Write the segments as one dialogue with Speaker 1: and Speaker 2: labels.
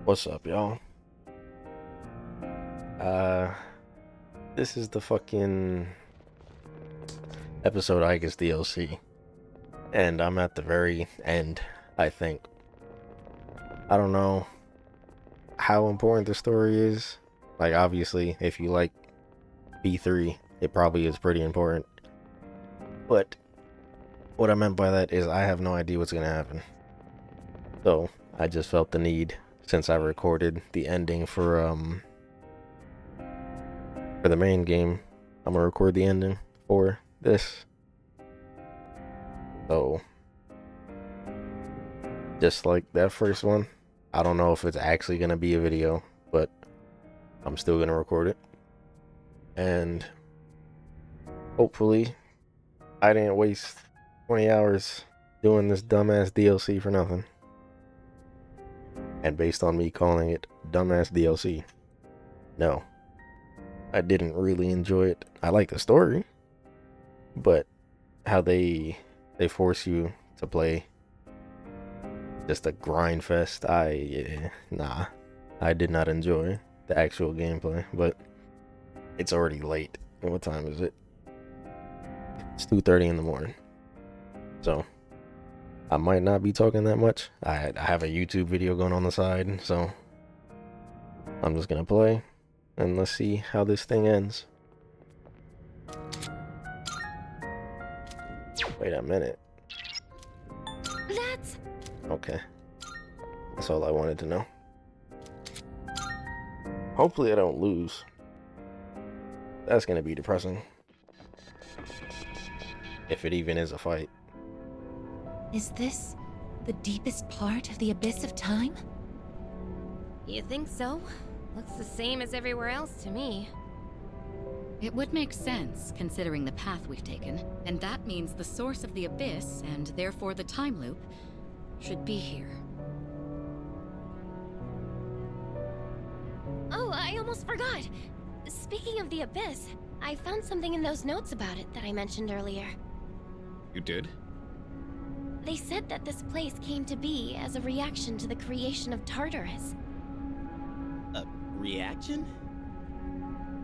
Speaker 1: What's up, y'all? Uh, this is the fucking episode Aigis DLC, and I'm at the very end, I think. I don't know how important the story is. Like, obviously, if you like B3, it probably is pretty important. But what I meant by that is I have no idea what's gonna happen. So, I just felt the need, since I recorded the ending for the main game, I'm gonna record the ending for this. So, just like that first one, I don't know if it's actually gonna be a video, but I'm still gonna record it. And hopefully, I didn't waste 20 hours doing this dumbass DLC for nothing. And based on me calling it dumbass DLC, no, I didn't really enjoy it. I like the story, but how they force you to play just a grind fest, nah, I did not enjoy the actual gameplay. But it's already late. What time is it? It's 2:30 in the morning, so I might not be talking that much. I have a YouTube video going on the side, so I'm just gonna play and let's see how this thing ends. Wait a minute.
Speaker 2: That's...
Speaker 1: Okay. That's all I wanted to know. Hopefully I don't lose. That's gonna be depressing. If it even is a fight.
Speaker 2: Is this the deepest part of the abyss of time?
Speaker 3: You think so? Looks the same as everywhere else to me.
Speaker 4: It would make sense, considering the path we've taken, and that means the source of the abyss, and therefore the time loop, should be here.
Speaker 3: Oh, I almost forgot! Speaking of the abyss, I found something in those notes about it that I mentioned earlier.
Speaker 5: You did?
Speaker 3: They said that this place came to be as a reaction to the creation of Tartarus.
Speaker 6: A reaction?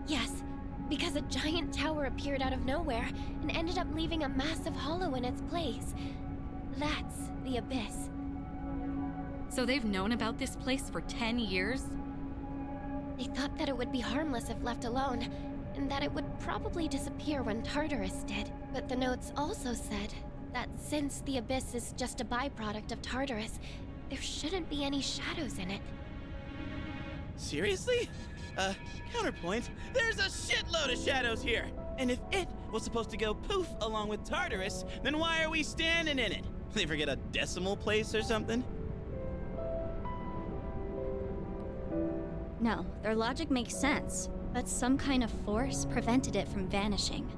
Speaker 3: Yes, because a giant tower appeared out of nowhere and ended up leaving a massive hollow in its place. That's the abyss.
Speaker 4: So they've known about this place for 10 years?
Speaker 3: They thought that it would be harmless if left alone, and that it would probably disappear when Tartarus did. But the notes also said that since the abyss is just a byproduct of Tartarus, there shouldn't be any shadows in it.
Speaker 6: Seriously? Counterpoint, there's a shitload of shadows here! And if it was supposed to go poof along with Tartarus, then why are we standing in it? They forget a decimal place or something?
Speaker 7: No, their logic makes sense, but some kind of force prevented it from vanishing.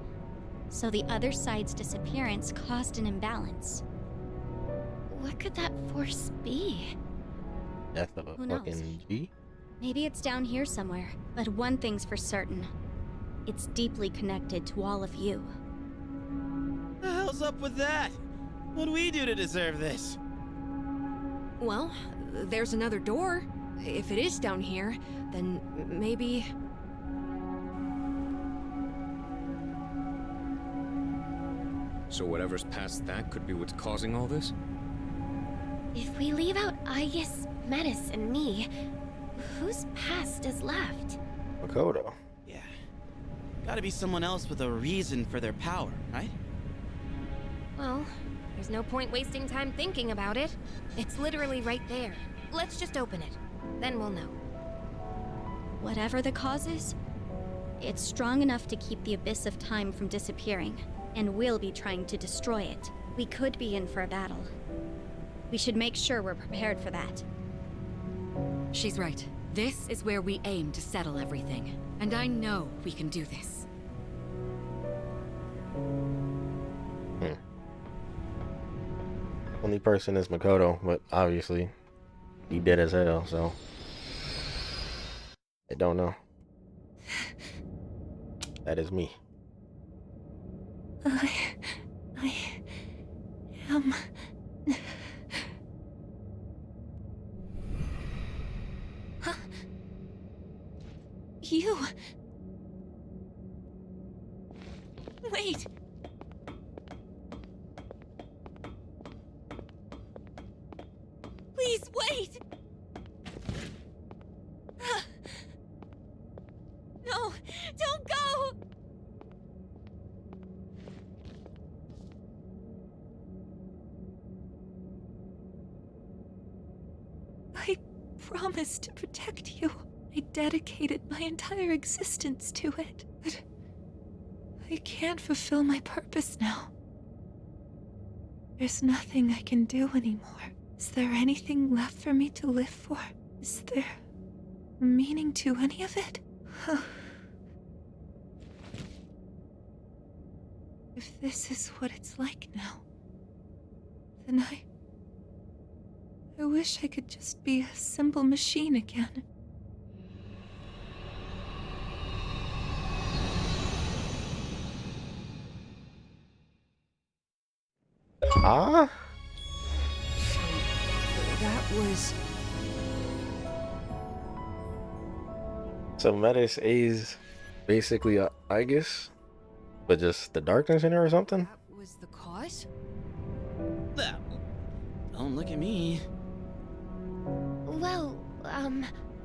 Speaker 7: So the other side's disappearance caused an imbalance.
Speaker 3: What could that force be?
Speaker 1: Death of a
Speaker 7: Who knows?
Speaker 1: fucking G?
Speaker 7: Maybe it's down here somewhere, but one thing's for certain. It's deeply connected to all of you.
Speaker 6: The hell's up with that? What'd we do to deserve this?
Speaker 8: Well, there's another door. If it is down here, then maybe...
Speaker 5: So whatever's past that could be what's causing all this?
Speaker 3: If we leave out Aigis, Metis, and me, whose past is left?
Speaker 1: Makoto.
Speaker 6: Yeah. Gotta be someone else with a reason for their power, right?
Speaker 3: Well, there's no point wasting time thinking about it. It's literally right there. Let's just open it. Then we'll know.
Speaker 7: Whatever the cause is, it's strong enough to keep the abyss of time from disappearing, and we'll be trying to destroy it. We could be in for a battle. We should make sure we're prepared for that.
Speaker 4: She's right. This is where we aim to settle everything. And I know we can do this.
Speaker 1: Only person is Makoto, but obviously he dead as hell, so I don't know. That is me.
Speaker 2: I am... you. Wait. Please wait. No, don't go. I promised to protect you. I dedicated my entire existence to it. But I can't fulfill my purpose now. There's nothing I can do anymore. Is there anything left for me to live for? Is there meaning to any of it? If this is what it's like now, then I wish I could just be a simple machine again.
Speaker 1: Ah?
Speaker 8: That was...
Speaker 1: So Metis is basically a Aigis, but just the darkness in her or something?
Speaker 8: That was the cause?
Speaker 6: Well, don't look at me.
Speaker 3: Well,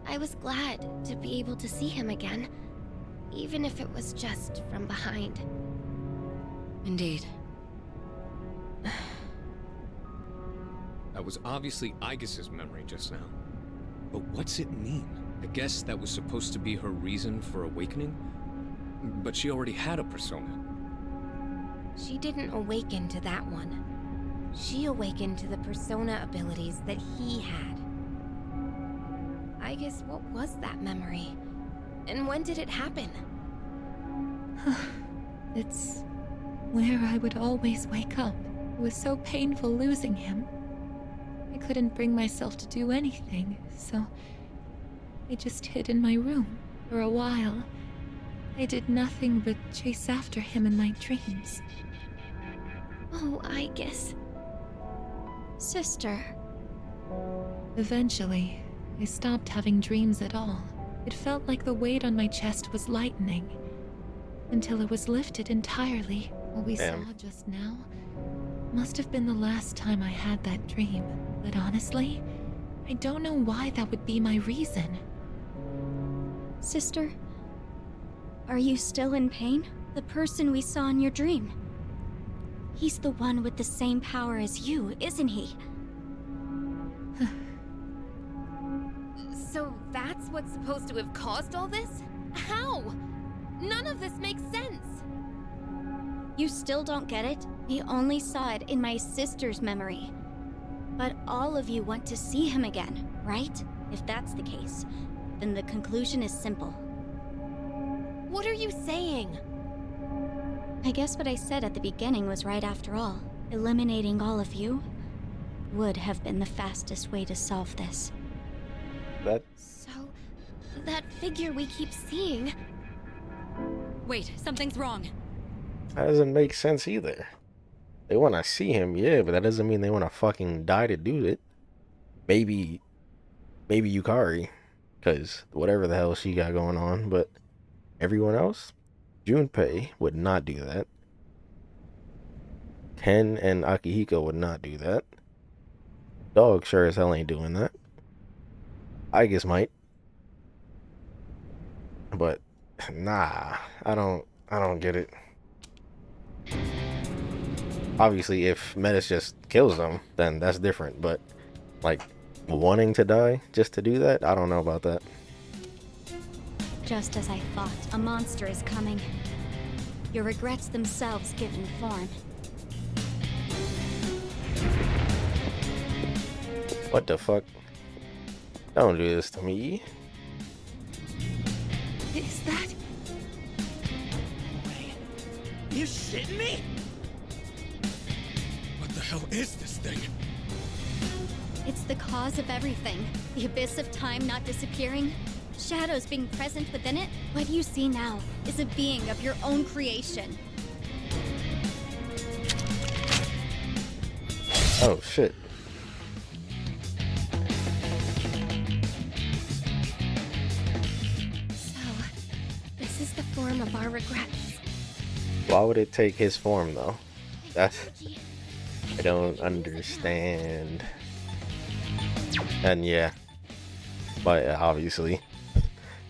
Speaker 3: I was glad to be able to see him again, even if it was just from behind.
Speaker 4: Indeed.
Speaker 5: That was obviously Aigis' memory just now. But what's it mean? I guess that was supposed to be her reason for awakening? But she already had a persona.
Speaker 3: She didn't awaken to that one. She awakened to the persona abilities that he had. I guess what was that memory? And when did it happen?
Speaker 2: It's where I would always wake up. It was so painful losing him. I couldn't bring myself to do anything, so I just hid in my room for a while. I did nothing but chase after him in my dreams.
Speaker 3: Oh, I guess.
Speaker 7: Sister.
Speaker 2: Eventually, I stopped having dreams at all. It felt like the weight on my chest was lightening, until it was lifted entirely. What we
Speaker 1: Damn.
Speaker 2: saw just now must have been the last time I had that dream. But honestly, I don't know why that would be my reason.
Speaker 7: Sister, are you still in pain? The person we saw in your dream. He's the one with the same power as you, isn't he?
Speaker 3: So that's what's supposed to have caused all this? How? None of this makes sense.
Speaker 7: You still don't get it? We only saw it in my sister's memory. But all of you want to see him again, right? If that's the case, then the conclusion is simple.
Speaker 3: What are you saying?
Speaker 7: I guess what I said at the beginning was right after all. Eliminating all of you would have been the fastest way to solve this.
Speaker 1: That
Speaker 3: So, that figure we keep seeing...
Speaker 4: Wait, something's wrong.
Speaker 1: doesn't make sense either. They want to see him, yeah, but that doesn't mean they want to fucking die to do it. Maybe Yukari, because whatever the hell she got going on, but everyone else, Junpei would not do that. Ken and Akihiko would not do that. Dog sure as hell ain't doing that. I guess might. But nah, I don't get it. Obviously, if Metis just kills them, then that's different. But, like, wanting to die just to do that? I don't know about that.
Speaker 7: Just as I thought, a monster is coming. Your regrets themselves given form.
Speaker 1: What the fuck? Don't do this to me.
Speaker 2: Is that...
Speaker 6: Wait, you shitting me?
Speaker 5: What the hell is this thing?
Speaker 7: It's the cause of everything. The abyss of time not disappearing. Shadows being present within it. What you see now is a being of your own creation.
Speaker 1: Oh shit.
Speaker 2: So,
Speaker 3: of our regrets.
Speaker 1: Why would it take his form though? That's I don't understand. And yeah, but obviously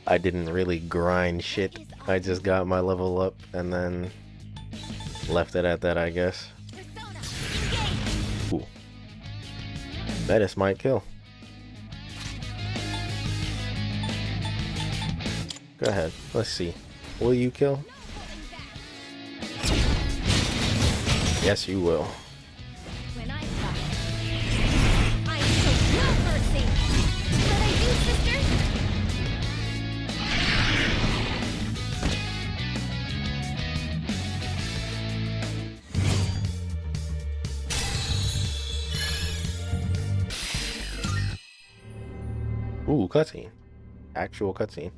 Speaker 1: I didn't really grind shit. I just got my level up and then left it at that, I guess. Ooh. Metis might kill. Go ahead, let's see. Will you kill? Yes, you will.
Speaker 3: When I die, I show no mercy. What I do, sister?
Speaker 1: Ooh, cutscene. Actual cutscene.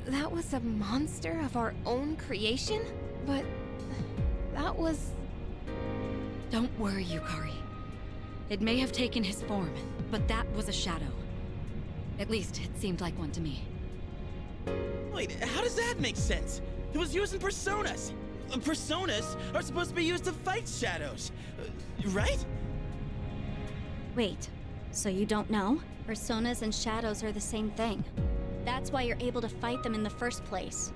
Speaker 8: That was a monster of our own creation? But that was...
Speaker 4: Don't worry, Yukari. It may have taken his form, but that was a shadow. At least, it seemed like one to me.
Speaker 6: Wait, how does that make sense? It was using personas. Personas are supposed to be used to fight shadows, right?
Speaker 7: Wait, so you don't know? Personas and shadows are the same thing. That's why you're able to fight them in the first place.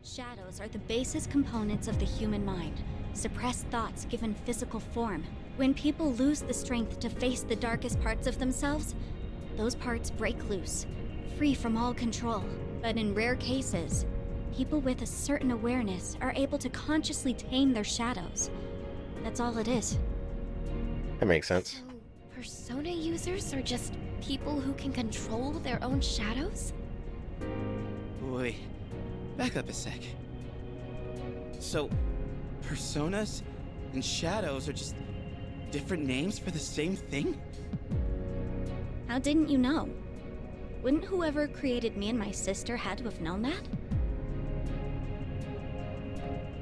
Speaker 7: Shadows are the basis components of the human mind, suppressed thoughts given physical form. When people lose the strength to face the darkest parts of themselves, those parts break loose, free from all control. But in rare cases, people with a certain awareness are able to consciously tame their shadows. That's all it is.
Speaker 1: That makes sense.
Speaker 3: So, persona users are just people who can control their own shadows?
Speaker 6: Wait, back up a sec. So, personas and shadows are just different names for the same thing?
Speaker 7: How didn't you know? Wouldn't whoever created me and my sister had to have known that?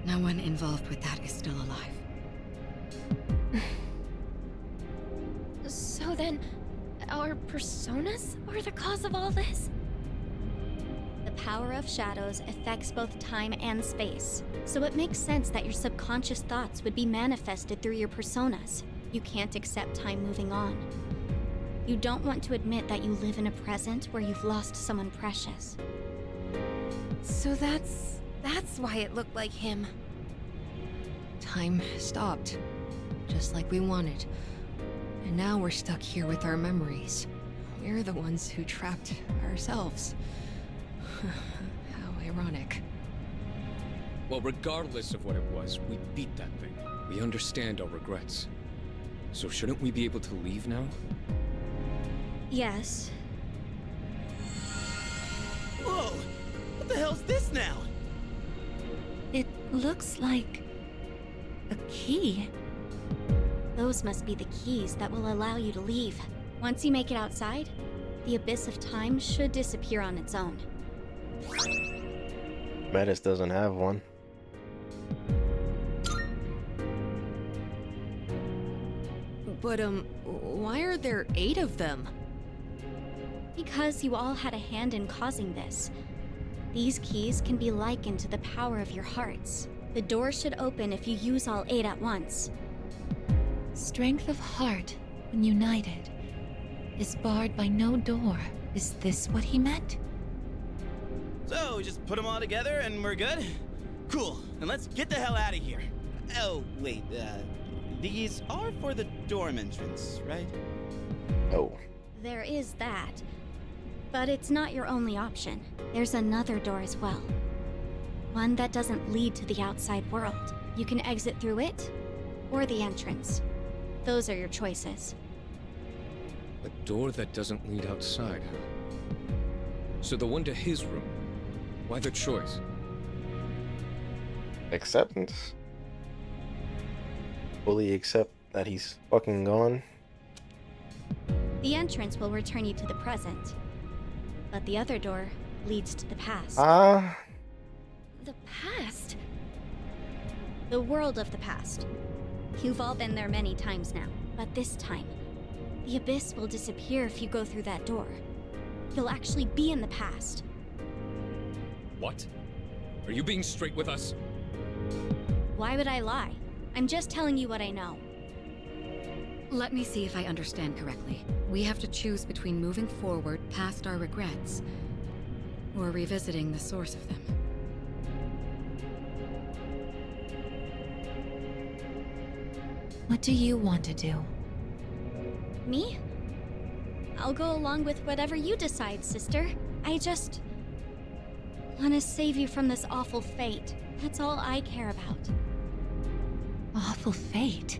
Speaker 4: No one involved with that is still alive.
Speaker 3: So then, our personas are the cause of all this?
Speaker 7: The power of shadows affects both time and space, so it makes sense that your subconscious thoughts would be manifested through your personas. You can't accept time moving on. You don't want to admit that you live in a present where you've lost someone precious.
Speaker 8: So that's why it looked like him. Time stopped, just like we wanted. And now we're stuck here with our memories. We're the ones who trapped ourselves. How ironic.
Speaker 5: Well, regardless of what it was, we beat that thing. We understand our regrets. So shouldn't we be able to leave now?
Speaker 7: Yes.
Speaker 6: Whoa! What the hell's this now?
Speaker 2: It looks like a key.
Speaker 7: Those must be the keys that will allow you to leave. Once you make it outside, the abyss of time should disappear on its own.
Speaker 1: Metis doesn't have one.
Speaker 8: But, why are there 8 of them?
Speaker 7: Because you all had a hand in causing this. These keys can be likened to the power of your hearts, The door should open if you use all 8 at once.
Speaker 2: Strength of heart, when united, is barred by no door. Is this what he meant?
Speaker 6: So, we just put them all together and we're good? Cool, and let's get the hell out of here. Oh, wait, these are for the dorm entrance, right?
Speaker 1: Oh.
Speaker 7: There is that. But it's not your only option. There's another door as well. One that doesn't lead to the outside world. You can exit through it, or the entrance. Those are your choices.
Speaker 5: A door that doesn't lead outside, huh? So the one to his room. Why the choice?
Speaker 1: Acceptance. Fully accept that he's fucking gone.
Speaker 7: The entrance will return you to the present. But the other door leads to the past.
Speaker 3: The past?
Speaker 7: The world of the past. You've all been there many times now. But this time, the abyss will disappear if you go through that door. You'll actually be in the past.
Speaker 5: What? Are you being straight with us?
Speaker 7: Why would I lie? I'm just telling you what I know.
Speaker 4: Let me see if I understand correctly. We have to choose between moving forward past our regrets, or revisiting the source of them.
Speaker 2: What do you want to do?
Speaker 7: Me? I'll go along with whatever you decide, sister. I just want to save you from this awful fate. That's all I care about.
Speaker 2: Awful fate.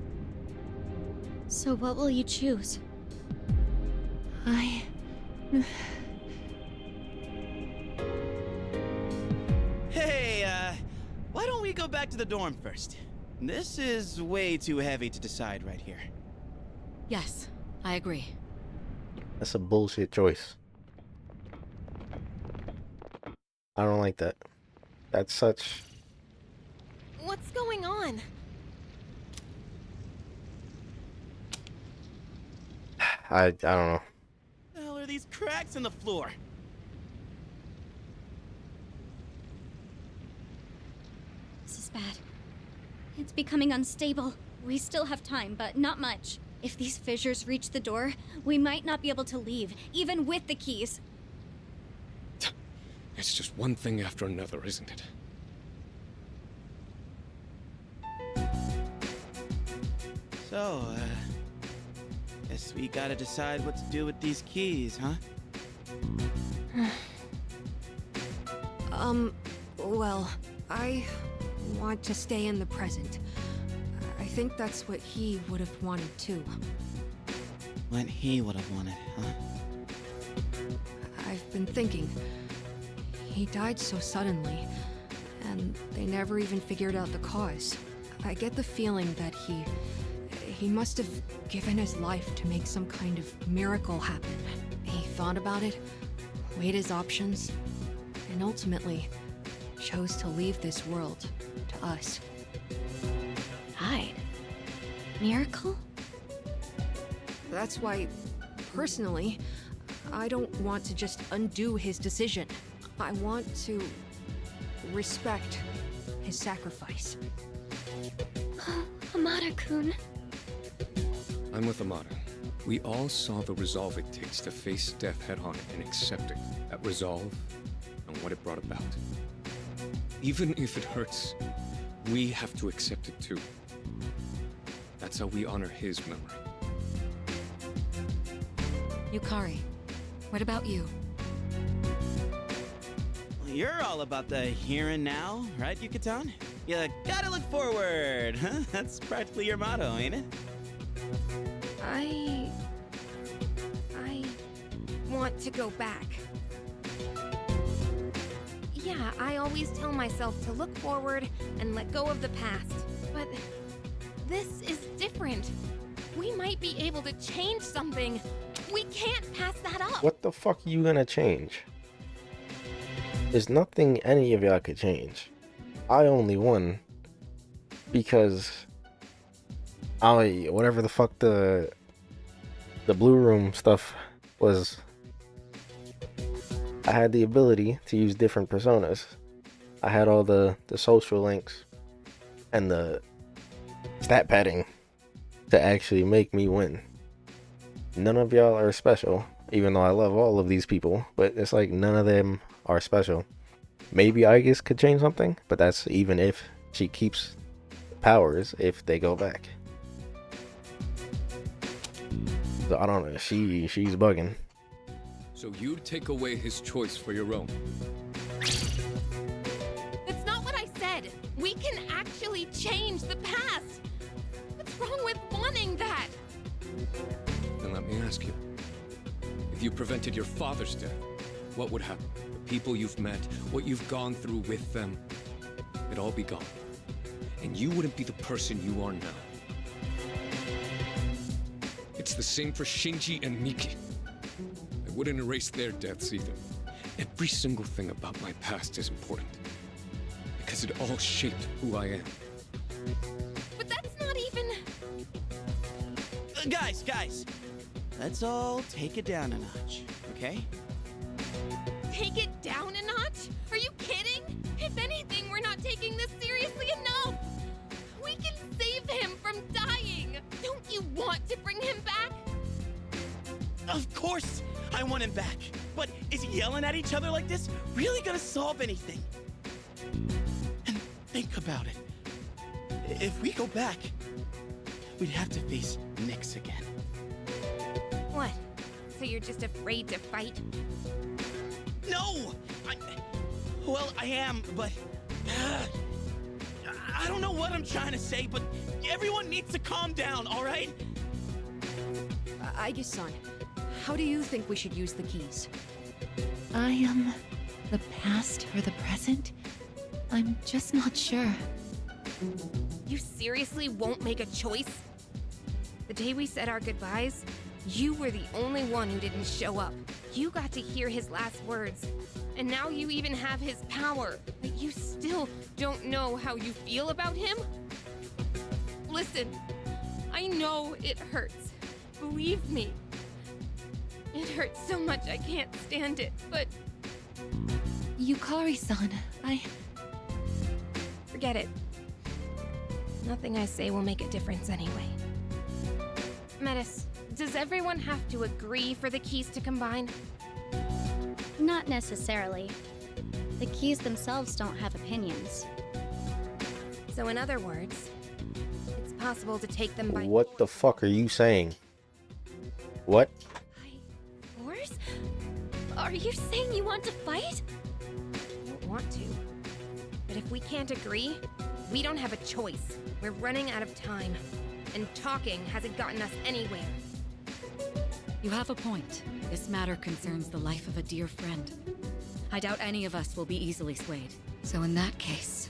Speaker 7: So what will you choose?
Speaker 6: Hey, why don't we go back to the dorm first? This is way too heavy to decide right here.
Speaker 4: Yes, I agree.
Speaker 1: That's a bullshit choice. I don't like that. That's such...
Speaker 3: What's going on?
Speaker 1: I don't know.
Speaker 6: The hell are these cracks in the floor?
Speaker 7: This is bad. It's becoming unstable. We still have time, but not much. If these fissures reach the door, we might not be able to leave, even with the keys.
Speaker 5: It's just one thing after another, isn't it?
Speaker 6: So, guess we gotta decide what to do with these keys, huh?
Speaker 8: Well, I want to stay in the present. I think that's what he would have wanted too.
Speaker 6: What he would have wanted, huh?
Speaker 8: I've been thinking. He died so suddenly, and they never even figured out the cause. I get the feeling that he must have given his life to make some kind of miracle happen. He thought about it, weighed his options, and ultimately chose to leave this world to us.
Speaker 7: Died? Miracle?
Speaker 8: That's why, personally, I don't want to just undo his decision. I want to respect his sacrifice.
Speaker 3: Amada-kun.
Speaker 5: I'm with Amada. We all saw the resolve it takes to face death head-on and accept it. That resolve and what it brought about. Even if it hurts, we have to accept it too. That's how we honor his memory.
Speaker 4: Yukari, what about you?
Speaker 6: Well, you're all about the here and now, right, Yucatan? You gotta look forward, huh? That's practically your motto, ain't it?
Speaker 8: I want to go back.
Speaker 9: Yeah, I always tell myself to look forward and let go of the past. But this is different. We might be able to change something. We can't pass that up.
Speaker 1: What the fuck are you gonna change? There's nothing any of y'all could change. I only won because whatever the fuck the blue room stuff was, I had the ability to use different personas. I had all the social links and the stat padding to actually make me win. None of y'all are special, even though I love all of these people, but it's like none of them are special. Maybe Aigis could change something, but that's even if she keeps powers if they go back. So I don't know, she's bugging.
Speaker 5: So you'd take away his choice for your own.
Speaker 9: That's not what I said. We can actually change the past. What's wrong with wanting that?
Speaker 5: Then let me ask you. If you prevented your father's death, what would happen? The people you've met, what you've gone through with them, it'd all be gone. And you wouldn't be the person you are now. It's the same for Shinji and Miki. I wouldn't erase their deaths either. Every single thing about my past is important. Because it all shaped who I am.
Speaker 9: But that's not even...
Speaker 6: Guys, let's all take it down a notch, okay?
Speaker 9: Take it down a notch? Are you kidding? If anything, we're not taking this seriously enough. We can save him from dying. Don't you want to bring him back?
Speaker 6: Of course I want him back. But is yelling at each other like this really gonna solve anything? And think about it. If we go back, we'd have to face Nyx again.
Speaker 9: What? So you're just afraid to fight?
Speaker 6: No! Well, I am, but... I don't know what I'm trying to say, but everyone needs to calm down, alright?
Speaker 8: Aigis-san, how do you think we should use the keys?
Speaker 2: The past or the present? I'm just not sure.
Speaker 9: You seriously won't make a choice? The day we said our goodbyes, you were the only one who didn't show up. You got to hear his last words. And now you even have his power. But you still don't know how you feel about him? Listen, I know it hurts. Believe me. It hurts so much I can't stand it, but...
Speaker 2: Yukari-san,
Speaker 9: Forget it. Nothing I say will make a difference anyway. Metis, does everyone have to agree for the keys to combine?
Speaker 7: Not necessarily. The keys themselves don't have opinions.
Speaker 9: So in other words, it's possible to take them by
Speaker 1: What the fuck are you saying? What?
Speaker 9: force? Are you saying you want to fight? I don't want to. But if we can't agree, we don't have a choice. We're running out of time. And talking hasn't gotten us anywhere.
Speaker 4: You have a point. This matter concerns the life of a dear friend. I doubt any of us will be easily swayed. So in that case...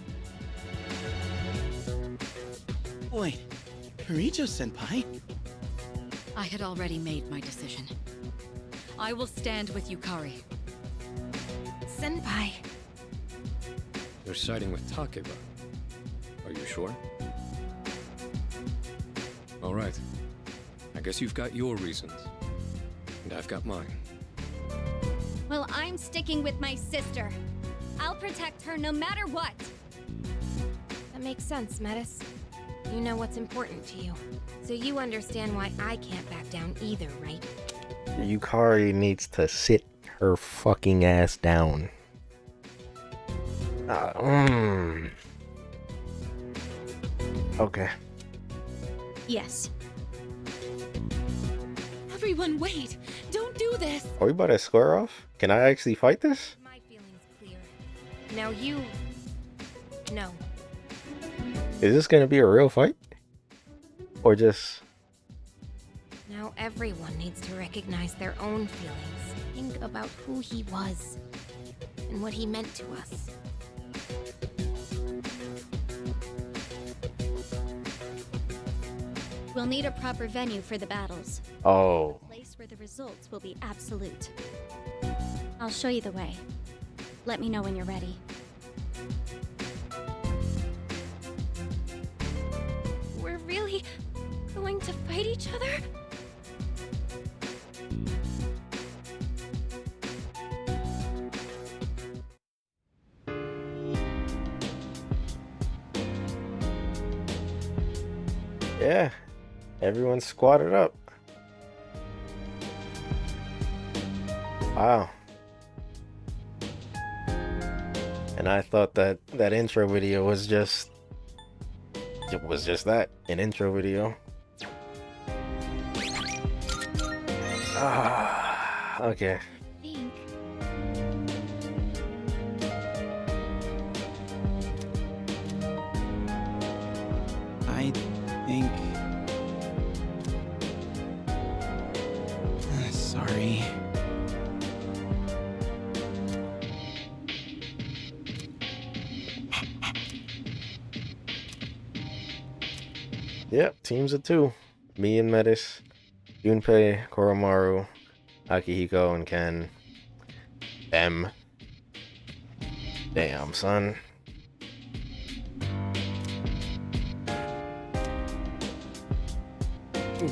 Speaker 6: Wait, Kirijo-senpai?
Speaker 4: I had already made my decision. I will stand with Yukari.
Speaker 9: Senpai.
Speaker 5: You're siding with Takeba. Are you sure? All right. I guess you've got your reasons. And I've got mine.
Speaker 7: Well, I'm sticking with my sister. I'll protect her no matter what.
Speaker 9: That makes sense, Metis. You know what's important to you. So you understand why I can't back down either, right?
Speaker 1: Yukari needs to sit her fucking ass down. Okay.
Speaker 7: Yes.
Speaker 2: Everyone wait! Don't do this!
Speaker 1: Are we about to square off? Can I actually fight this?
Speaker 9: My feeling's clear. Now you... No.
Speaker 1: Is this gonna be a real fight? Or just...
Speaker 9: Now everyone needs to recognize their own feelings. Think about who he was. And what he meant to us.
Speaker 7: We'll need a proper venue for the battles.
Speaker 1: Oh.
Speaker 7: A place where the results will be absolute. I'll show you the way. Let me know when you're ready.
Speaker 9: We're really going to fight each other?
Speaker 1: Yeah, everyone's squatted up. Wow. And I thought that that intro video was just that, an intro video. Ah, okay.
Speaker 3: Think.
Speaker 6: I think. Sorry.
Speaker 1: Yep, teams of two. Me and Metis, Junpei, Koromaru, Akihiko, and Ken. M. Damn, son.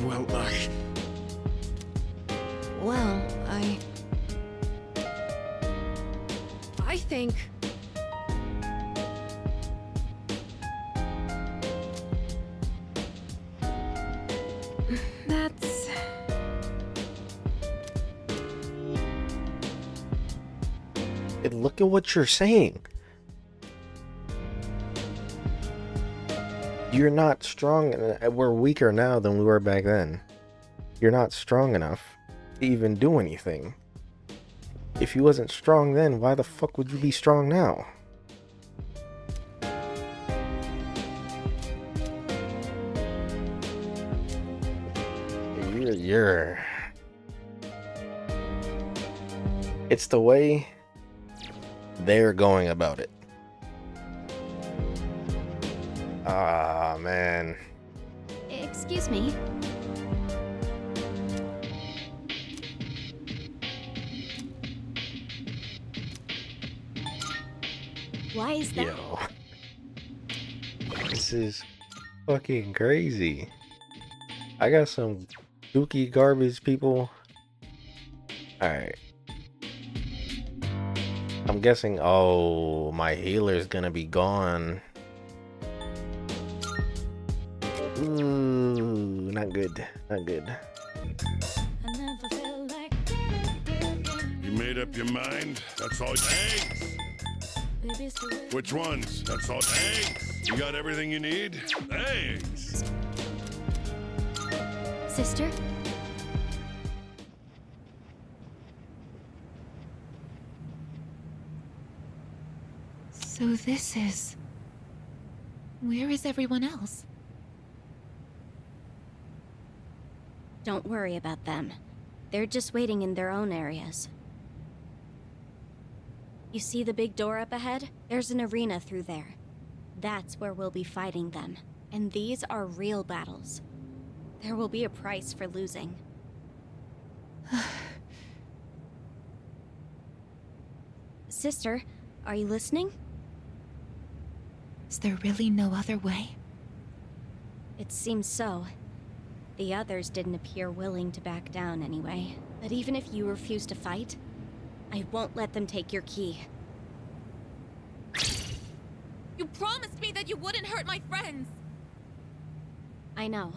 Speaker 6: Well,
Speaker 8: Well, I think. That's.
Speaker 1: Look at what you're saying. You're not strong. We're weaker now than we were back then. You're not strong enough to even do anything. If you wasn't strong then, why the fuck would you be strong now? You're... It's the way they're going about it. Ah, man.
Speaker 7: Excuse me. Why is that?
Speaker 1: Yo. This is fucking crazy. I got some dookie garbage people. Alright. I'm guessing, oh, my healer's gonna be gone. Ooh, not good. Not good.
Speaker 10: You made up your mind? That's all. Eggs! Which ones? That's all. Eggs! You got everything you need? Eggs!
Speaker 7: Sister?
Speaker 2: So this is... Where is everyone else?
Speaker 7: Don't worry about them. They're just waiting in their own areas. You see the big door up ahead? There's an arena through there. That's where we'll be fighting them. And these are real battles. There will be a price for losing. Sister, are you listening?
Speaker 2: Is there really no other way?
Speaker 7: It seems so. The others didn't appear willing to back down anyway. But even if you refuse to fight, I won't let them take your key.
Speaker 9: You promised me that you wouldn't hurt my friends!
Speaker 7: I know.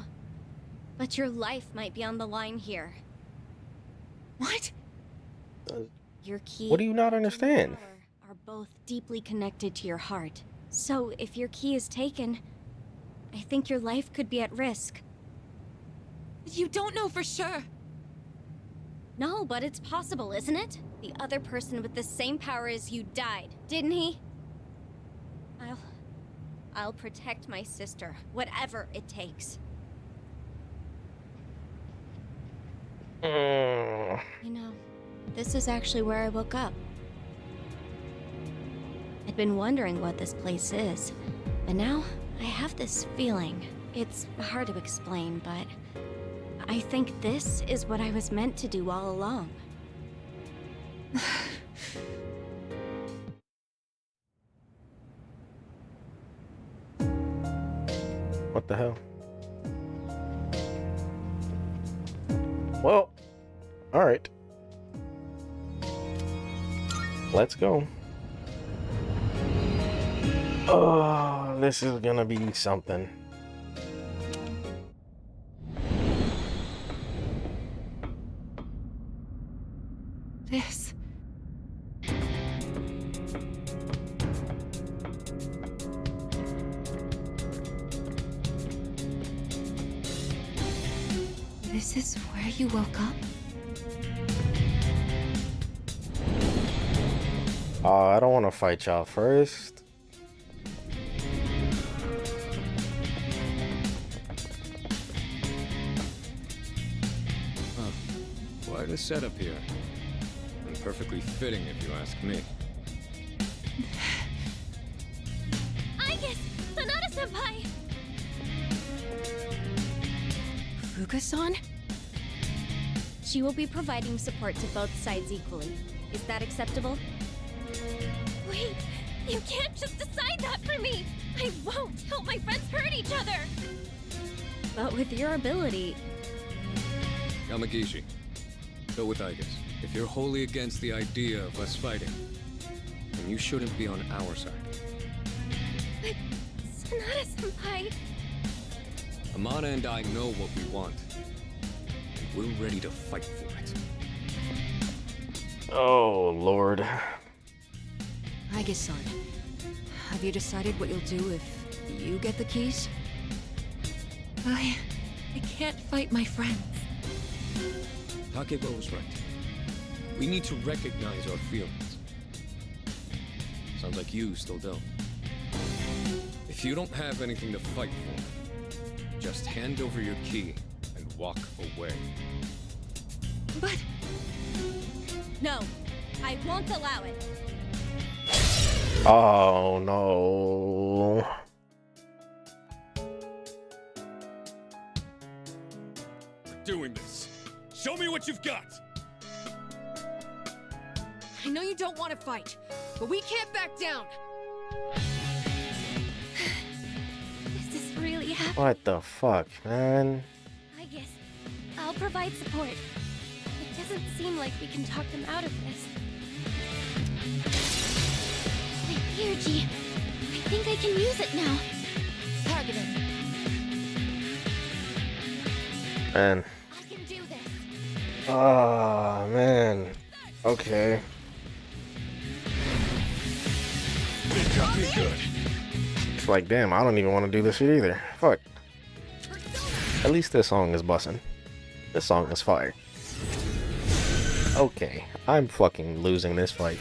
Speaker 7: But your life might be on the line here.
Speaker 2: What?
Speaker 7: Your key
Speaker 1: What do you not
Speaker 7: and
Speaker 1: understand?
Speaker 7: power are both deeply connected to your heart. So if your key is taken, I think your life could be at risk.
Speaker 9: You don't know for sure.
Speaker 7: No, but it's possible, isn't it? The other person with the same power as you died, didn't he? I'll protect my sister, whatever it takes. You know, this is actually where I woke up. I'd been wondering what this place is, and now I have this feeling. It's hard to explain, but I think this is what I was meant to do all along.
Speaker 1: What the hell? Well, alright. Let's go. Oh, this is gonna be something.
Speaker 2: This. This is where you woke up?
Speaker 1: I don't want to fight y'all first.
Speaker 5: Quite a setup here. And perfectly fitting if you ask me.
Speaker 3: Aigis! Sonata-senpai!
Speaker 8: Fuka-san?
Speaker 7: She will be providing support to both sides equally. Is that acceptable?
Speaker 3: Wait, you can't just decide that for me! I won't help my friends hurt each other!
Speaker 7: But with your ability,
Speaker 5: Yamagishi, go with Aigis. If you're wholly against the idea of us fighting, then you shouldn't be on our side.
Speaker 3: But Sonata-senpai...
Speaker 5: Amana and I know what we want. And we're ready to fight for it.
Speaker 1: Oh, Lord.
Speaker 8: Aigis-san, have you decided what you'll do if you get the keys?
Speaker 2: I can't fight my friends.
Speaker 5: Takeba was right. We need to recognize our feelings. Sounds like you still don't. If you don't have anything to fight for, just hand over your key and walk away.
Speaker 2: But
Speaker 7: no, I won't allow it.
Speaker 1: Oh, no.
Speaker 10: We're doing this. Show me what you've got.
Speaker 8: I know you don't want to fight, but we can't back down.
Speaker 3: This is really happening.
Speaker 1: What the fuck, man?
Speaker 3: Aigis, I'll provide support. It doesn't seem like we can talk them out of this. My energy. I think I can use it now.
Speaker 8: Targeted.
Speaker 1: Man.
Speaker 3: I can do this.
Speaker 1: Oh, man. Okay.
Speaker 10: It got me good.
Speaker 1: It's like, damn, I don't even want to do this shit either. Fuck. At least this song is bussin'. This song is fire. Okay, I'm fucking losing this fight.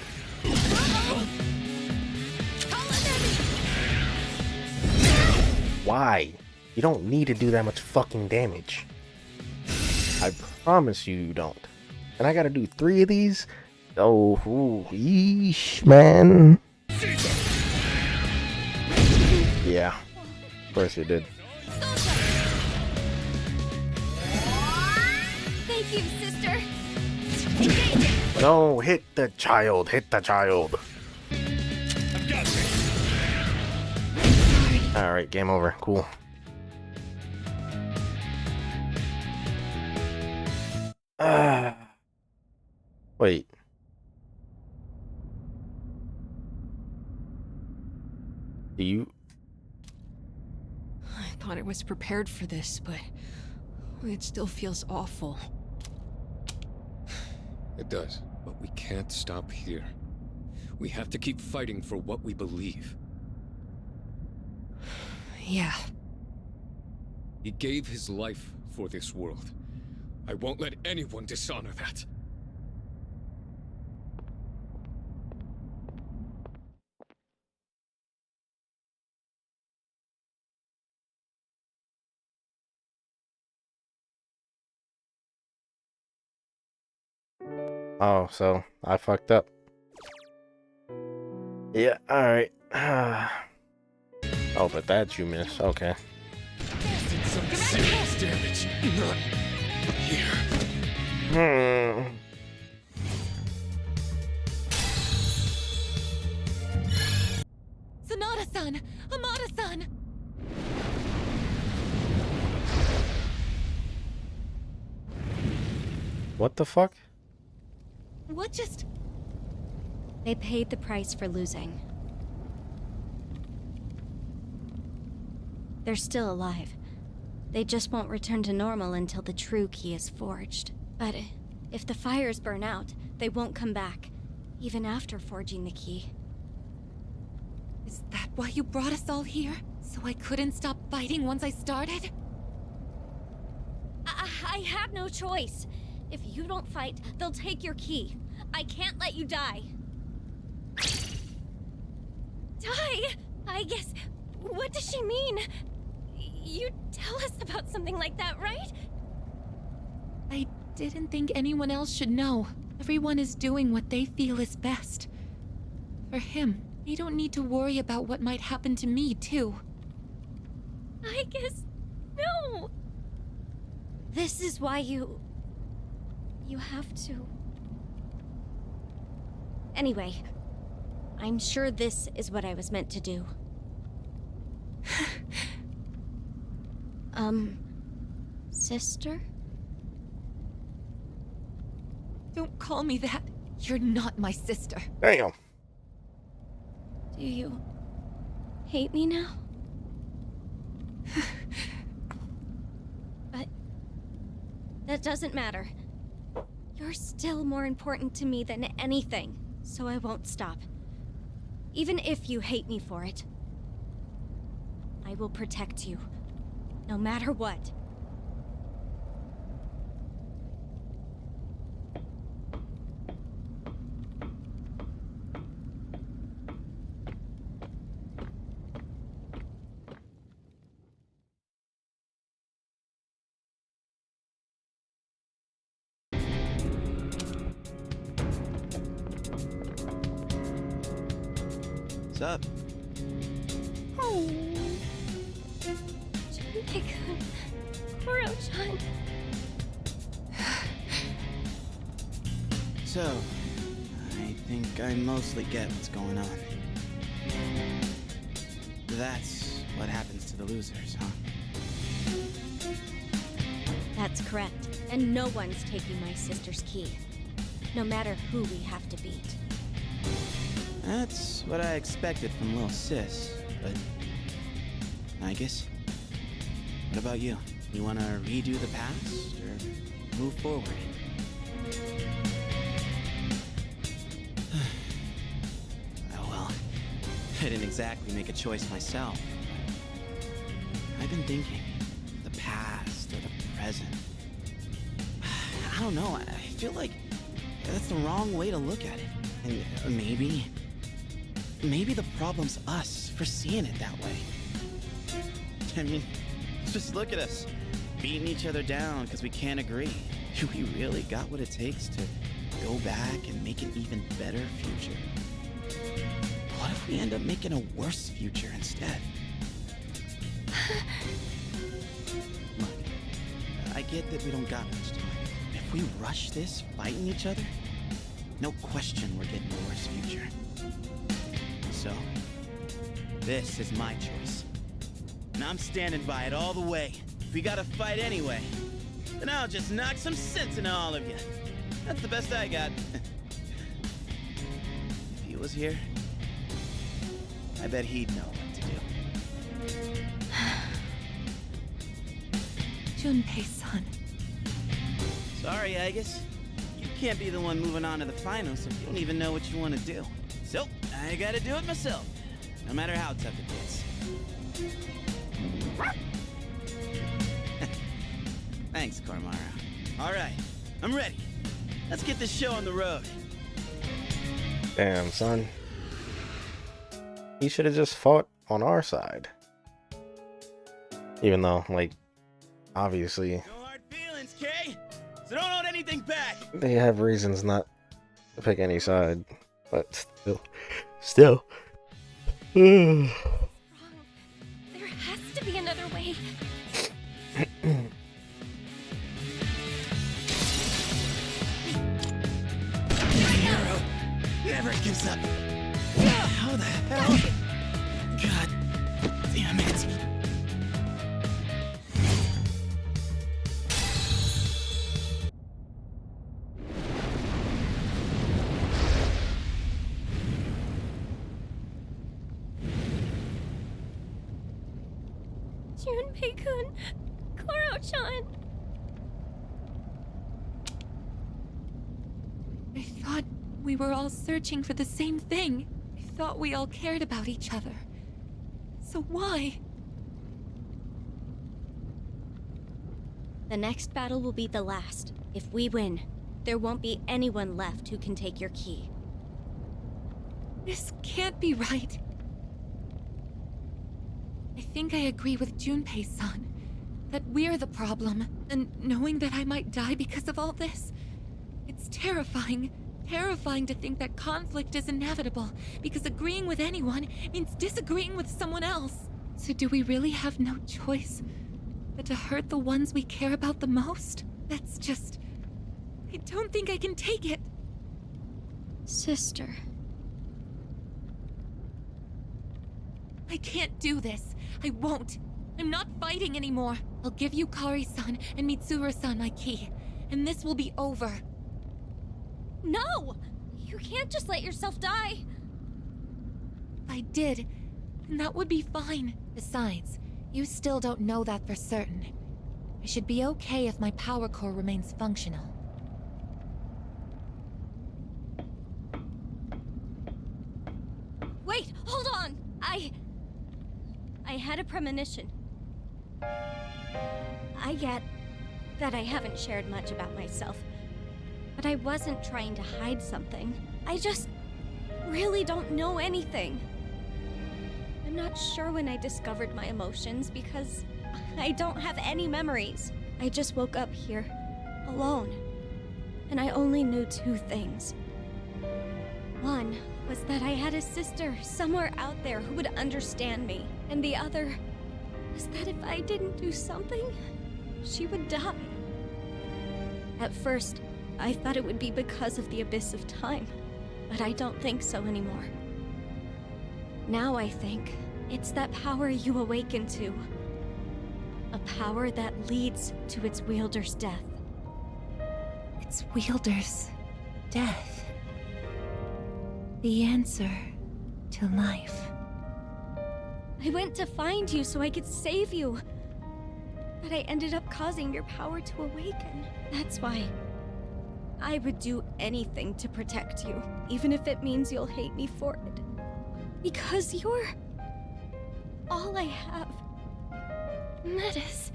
Speaker 1: Why? You don't need to do that much fucking damage. I promise you don't. And I gotta do 3 of these? Oh, ooh, yeesh, man. Yeah, of course you did.
Speaker 3: Thank you, sister.
Speaker 1: No, hit the child, hit the child.
Speaker 10: I've got this.
Speaker 1: Alright, game over. Cool. Wait. Do you...
Speaker 8: I thought I was prepared for this, but it still feels awful.
Speaker 5: It does, but we can't stop here. We have to keep fighting for what we believe.
Speaker 8: Yeah.
Speaker 5: He gave his life for this world. I won't let anyone dishonor that.
Speaker 1: Oh, so I fucked up. Yeah, alright. Oh, but that you miss. Okay.
Speaker 10: Some serious damage. Not here.
Speaker 2: Sonata-san! Amada-san!
Speaker 1: What the fuck?
Speaker 2: What just...
Speaker 7: They paid the price for losing. They're still alive. They just won't return to normal until the true key is forged. But if the fires burn out, They won't come back, even after forging the key.
Speaker 2: Is that why you brought us all here? So I couldn't stop fighting once I started?
Speaker 7: I had no choice. If you don't fight, they'll take your key. I can't let you die.
Speaker 3: Die? I guess. What does she mean? You tell us about something like that, right?
Speaker 2: I didn't think anyone else should know. Everyone is doing what they feel is best. For him, they don't need to worry about what might happen to me, too.
Speaker 3: I guess. No!
Speaker 7: This is why you have to. Anyway, I'm sure this is what I was meant to do. Sister?
Speaker 2: Don't call me that. You're not my sister.
Speaker 1: Damn.
Speaker 7: Do you hate me now? But that doesn't matter. You're still more important to me than anything, so I won't stop. Even if you hate me for it. I will protect you, no matter what.
Speaker 11: What's up?
Speaker 3: Junpei-kun, Koro-chan.
Speaker 11: So, I think I mostly get what's going on. That's what happens to the losers, huh?
Speaker 7: That's correct. And no one's taking my sister's key. No matter who we have to beat.
Speaker 11: That's what I expected from Lil Sis, but... Aigis? What about you? You wanna redo the past, or move forward? Oh well, I didn't exactly make a choice myself. I've been thinking, the past or the present. I don't know, I feel like that's the wrong way to look at it. And maybe the problem's us for seeing it that way. I mean, just look at us, beating each other down because we can't agree. Do we really got what it takes to go back and make an even better future? What if we end up making a worse future instead? Look, I get that we don't got much time. If we rush this, fighting each other, no question we're getting a worse future. So, this is my choice. And I'm standing by it all the way. If we gotta fight anyway, then I'll just knock some sense into all of you. That's the best I got. If he was here, I bet he'd know what to do.
Speaker 2: Junpei-san.
Speaker 11: Sorry, Aigis. You can't be the one moving on to the finals if you don't even know what you want to do. So, I gotta do it myself, no matter how tough it gets. Thanks, Kormara. All right, I'm ready. Let's get this show on the road.
Speaker 1: Damn, son. He should have just fought on our side. Even though, like, obviously,
Speaker 11: No hard feelings, Kay. So don't hold anything back.
Speaker 1: they have reasons not to pick any side. But still.
Speaker 3: Wrong. There has to be another way.
Speaker 11: My hero never gives up. How the hell? God damn it.
Speaker 3: Junpei-kun, Koro-chan.
Speaker 2: I thought we were all searching for the same thing. I thought we all cared about each other. So why?
Speaker 7: The next battle will be the last. If we win, there won't be anyone left who can take your key.
Speaker 2: This can't be right. I think I agree with Junpei-san. That we're the problem, and knowing that I might die because of all this, it's terrifying. Terrifying to think that conflict is inevitable, because agreeing with anyone means disagreeing with someone else. So do we really have no choice but to hurt the ones we care about the most? That's just... I don't think I can take it.
Speaker 7: Sister.
Speaker 2: I can't do this. I won't. I'm not fighting anymore. I'll give you Kari-san and Mitsuru-san my key, and this will be over.
Speaker 7: No! You can't just let yourself die!
Speaker 2: If I did, then that would be fine. Besides, you still don't know that for certain. I should be okay if my power core remains functional.
Speaker 7: Wait, hold on! I had a premonition. I get that I haven't shared much about myself, but I wasn't trying to hide something. I just really don't know anything. I'm not sure when I discovered my emotions because I don't have any memories. I just woke up here, alone, and I only knew two things. One was that I had a sister somewhere out there who would understand me, and the other was that if I didn't do something, she would die. At first, I thought it would be because of the abyss of time, but I don't think so anymore. Now I think it's that power you awaken to. A power that leads to its wielder's death.
Speaker 2: Its wielder's death. The answer to life.
Speaker 7: I went to find you so I could save you, but I ended up causing your power to awaken. That's why I would do anything to protect you, even if it means you'll hate me for it. Because you're all I have.
Speaker 2: Metis.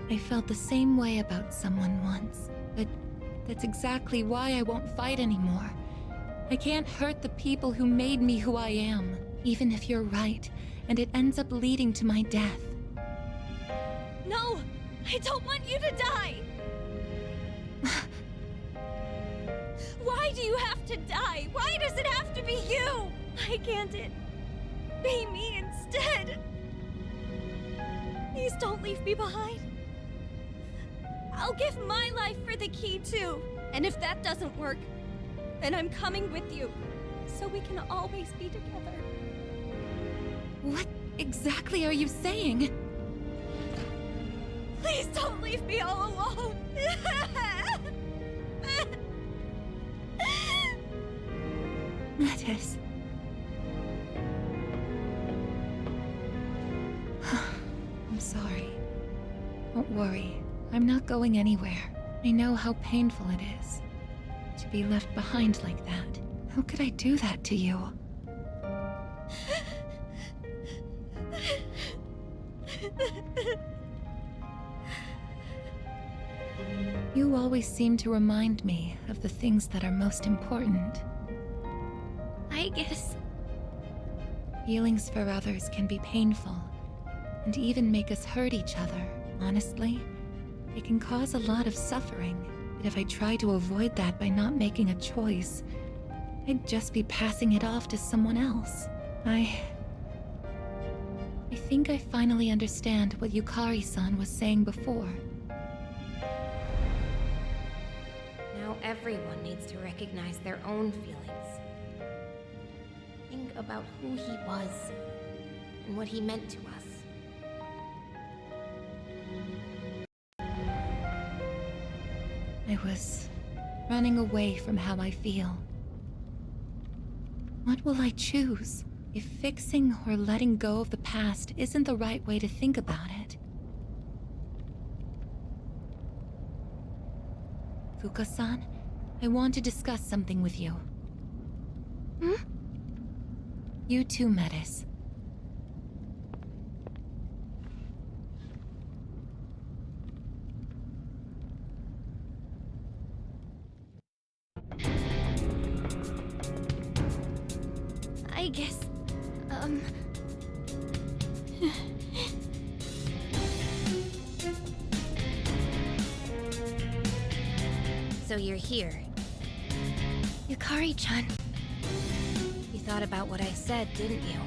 Speaker 2: I felt the same way about someone once, but that's exactly why I won't fight anymore. I can't hurt the people who made me who I am, even if you're right, and it ends up leading to my death.
Speaker 7: No! I don't want you to die! Why do you have to die? Why does it have to be you? Why can't it be me instead? Please don't leave me behind. I'll give my life for the key too. And if that doesn't work, then I'm coming with you, so we can always be together.
Speaker 2: What exactly are you saying?
Speaker 7: Please don't leave me all alone.
Speaker 2: Metis. I'm sorry. Don't worry. I'm not going anywhere. I know how painful it is to be left behind like that. How could I do that to you? You always seem to remind me of the things that are most important.
Speaker 3: Aigis.
Speaker 2: Feelings for others can be painful, and even make us hurt each other. Honestly, it can cause a lot of suffering. But if I try to avoid that by not making a choice, I'd just be passing it off to someone else. I think I finally understand what Yukari-san was saying before.
Speaker 12: Now everyone needs to recognize their own feelings. Think about who he was and what he meant to us.
Speaker 2: I was running away from how I feel. What will I choose? If fixing or letting go of the past isn't the right way to think about it, Fuka-san, I want to discuss something with you.
Speaker 9: Hmm?
Speaker 2: You too, Metis.
Speaker 3: I guess,
Speaker 12: So you're here.
Speaker 3: Yukari-chan.
Speaker 12: You thought about what I said, didn't you?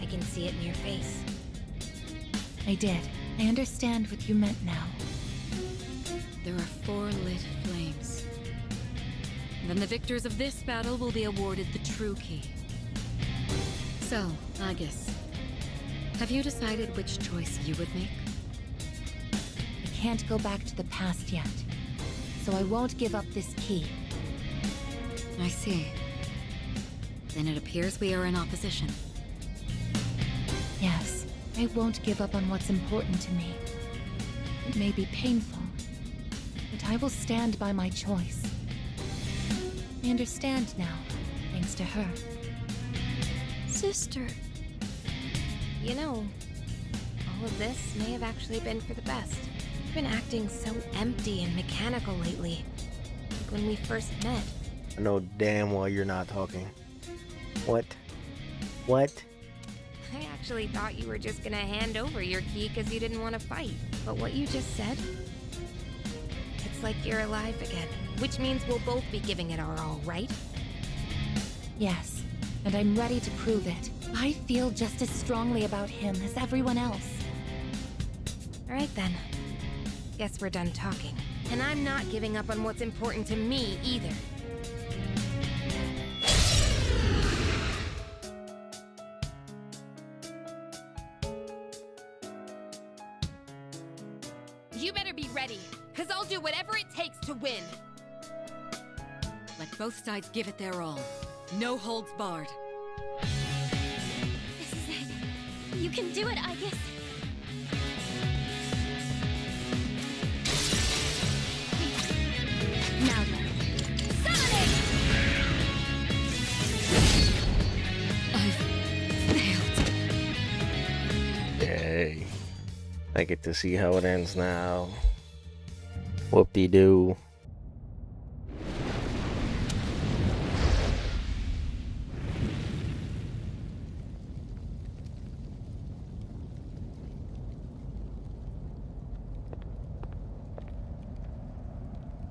Speaker 12: I can see it in your face.
Speaker 2: I did. I understand what you meant now.
Speaker 4: There are 4 lit flames. Then the victors of this battle will be awarded the true key. So, Aigis, have you decided which choice you would make?
Speaker 2: I can't go back to the past yet, so I won't give up this key.
Speaker 4: I see. Then it appears we are in opposition.
Speaker 2: Yes, I won't give up on what's important to me. It may be painful, but I will stand by my choice. I understand now, thanks to her.
Speaker 12: Sister. You know, all of this may have actually been for the best. You've been acting so empty and mechanical lately. Like when we first met.
Speaker 1: I know damn well you're not talking. What? What?
Speaker 12: I actually thought you were just gonna hand over your key because you didn't want to fight. But what you just said? It's like you're alive again. Which means we'll both be giving it our all, right?
Speaker 2: Yes, and I'm ready to prove it. I feel just as strongly about him as everyone else.
Speaker 12: Alright then. Guess we're done talking. And I'm not giving up on what's important to me either.
Speaker 9: You better be ready, because I'll do whatever it takes to win.
Speaker 4: Let both sides give it their all. No holds barred.
Speaker 3: This is it. You can do it, Aigis.
Speaker 2: Now then.
Speaker 4: I've failed.
Speaker 1: Yay. I get to see how it ends now. Whoop-de-doo.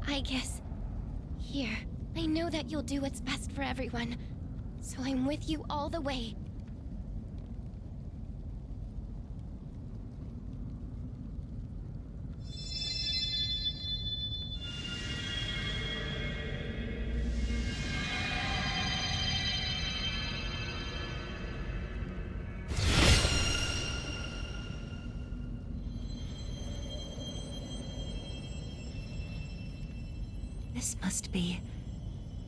Speaker 3: Aigis. Here. I know that you'll do what's best for everyone. So I'm with you all the way.
Speaker 2: This must be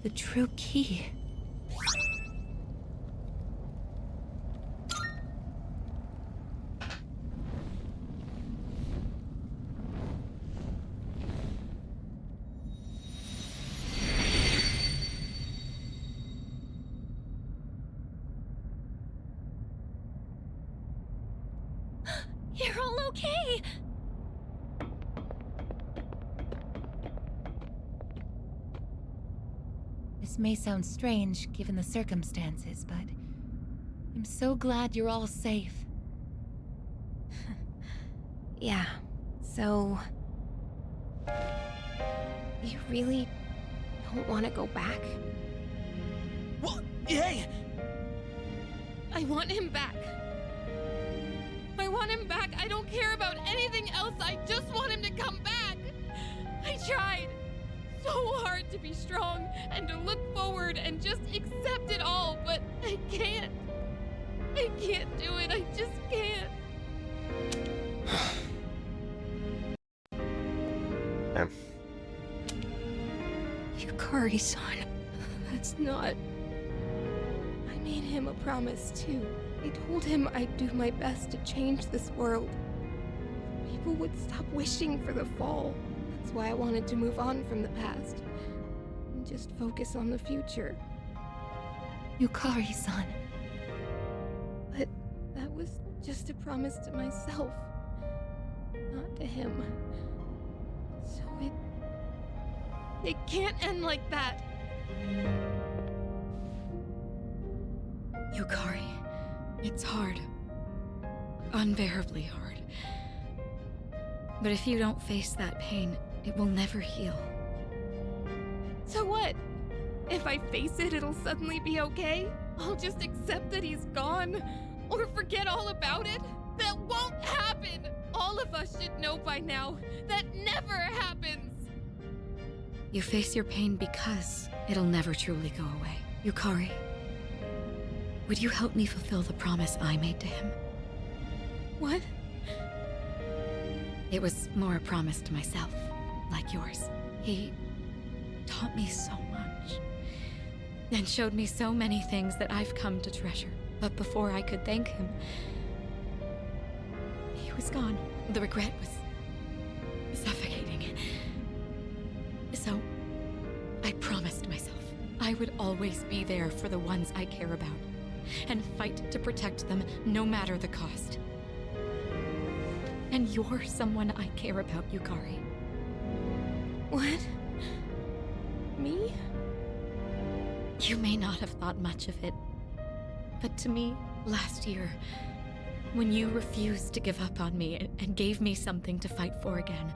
Speaker 2: the true key.
Speaker 3: You're all okay!
Speaker 2: This may sound strange given the circumstances, but I'm so glad you're all safe.
Speaker 12: Yeah, so... You really don't want to go back?
Speaker 6: Well, hey!
Speaker 9: I want him back. I want him back. I don't care about anything else. I just want him to come back. I tried so hard to be strong and to look forward and just accept it all, but I can't. I can't do it. I just can't.
Speaker 12: Yukari-san, that's not... I made him a promise too. I told him I'd do my best to change this world. People would stop wishing for the fall. That's
Speaker 9: why I wanted to move on from the past and just focus on the future.
Speaker 2: Yukari-san.
Speaker 9: But that was just a promise to myself, not to him. So it can't end like that.
Speaker 4: Yukari, it's hard. Unbearably hard. But if you don't face that pain, it will never heal.
Speaker 9: So what? If I face it, it'll suddenly be okay? I'll just accept that he's gone? Or forget all about it? That won't happen! All of us should know by now. That never happens!
Speaker 4: You face your pain because it'll never truly go away. Yukari, would you help me fulfill the promise I made to him?
Speaker 9: What?
Speaker 4: It was more a promise to myself, like yours. He taught me so much, and showed me so many things that I've come to treasure. But before I could thank him, he was gone. The regret was suffocating. So, I promised myself I would always be there for the ones I care about, and fight to protect them no matter the cost. And you're someone I care about, Yukari.
Speaker 9: What? Me?
Speaker 4: You may not have thought much of it, but to me, last year, when you refused to give up on me and gave me something to fight for again,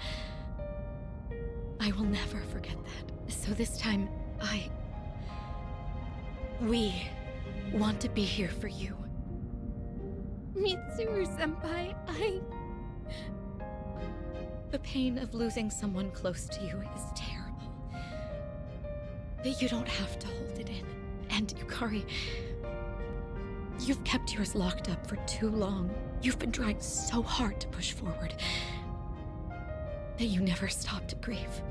Speaker 4: I will never forget that. So this time, we want to be here for you.
Speaker 9: Mitsuru-senpai,
Speaker 4: The pain of losing someone close to you is terrible. But you don't have to hold it in. And Yukari, you've kept yours locked up for too long. You've been trying so hard to push forward that you never stopped to grieve.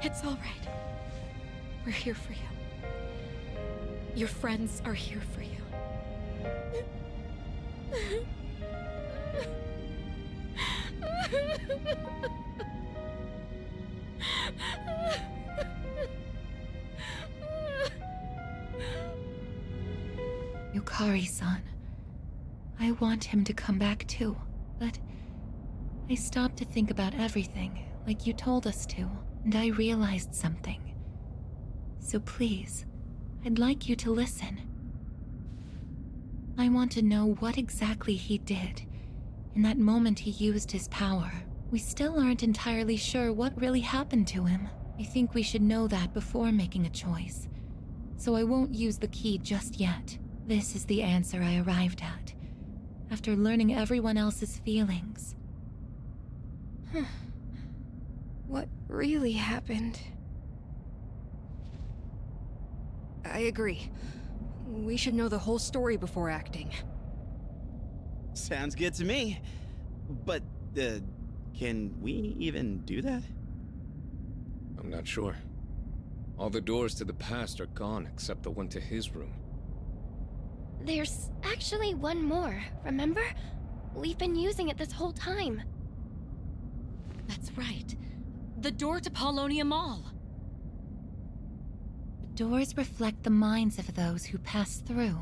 Speaker 4: It's all right. We're here for you. Your friends are here for you.
Speaker 2: Yukari-san. I want him to come back too, but I stopped to think about everything, like you told us to, and I realized something. So please, I'd like you to listen. I want to know what exactly he did. In that moment he used his power. We still aren't entirely sure what really happened to him. I think we should know that before making a choice. So I won't use the key just yet. This is the answer I arrived at, after learning everyone else's feelings.
Speaker 9: what really happened?
Speaker 8: I agree. We should know the whole story before acting.
Speaker 11: Sounds good to me. But, can we even do that?
Speaker 5: I'm not sure. All the doors to the past are gone except the one to his room.
Speaker 3: There's actually one more, remember? We've been using it this whole time.
Speaker 4: That's right. The door to Paulownia Mall.
Speaker 2: Doors reflect the minds of those who pass through.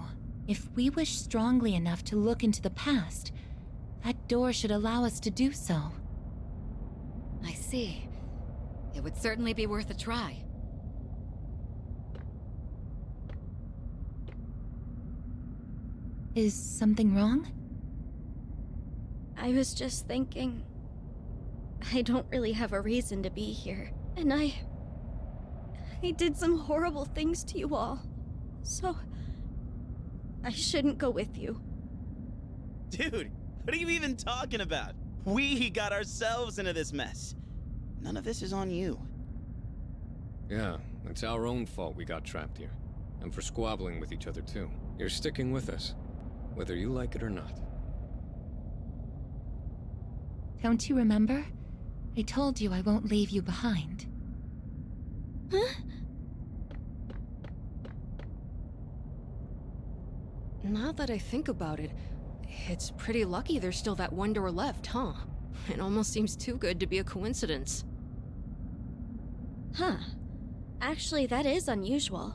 Speaker 2: If we wish strongly enough to look into the past, that door should allow us to do so.
Speaker 4: I see. It would certainly be worth a try.
Speaker 2: Is something wrong?
Speaker 7: I was just thinking... I don't really have a reason to be here. And I did some horrible things to you all. So... I shouldn't go with you.
Speaker 11: Dude, what are you even talking about? We got ourselves into this mess. None of this is on you.
Speaker 5: Yeah, it's our own fault we got trapped here. And for squabbling with each other too. You're sticking with us, whether you like it or not.
Speaker 2: Don't you remember? I told you I won't leave you behind.
Speaker 7: Huh?
Speaker 8: Now that I think about it, It's pretty lucky there's still that one door left, huh? It almost seems too good to be a coincidence.
Speaker 7: Huh. Actually, that is unusual.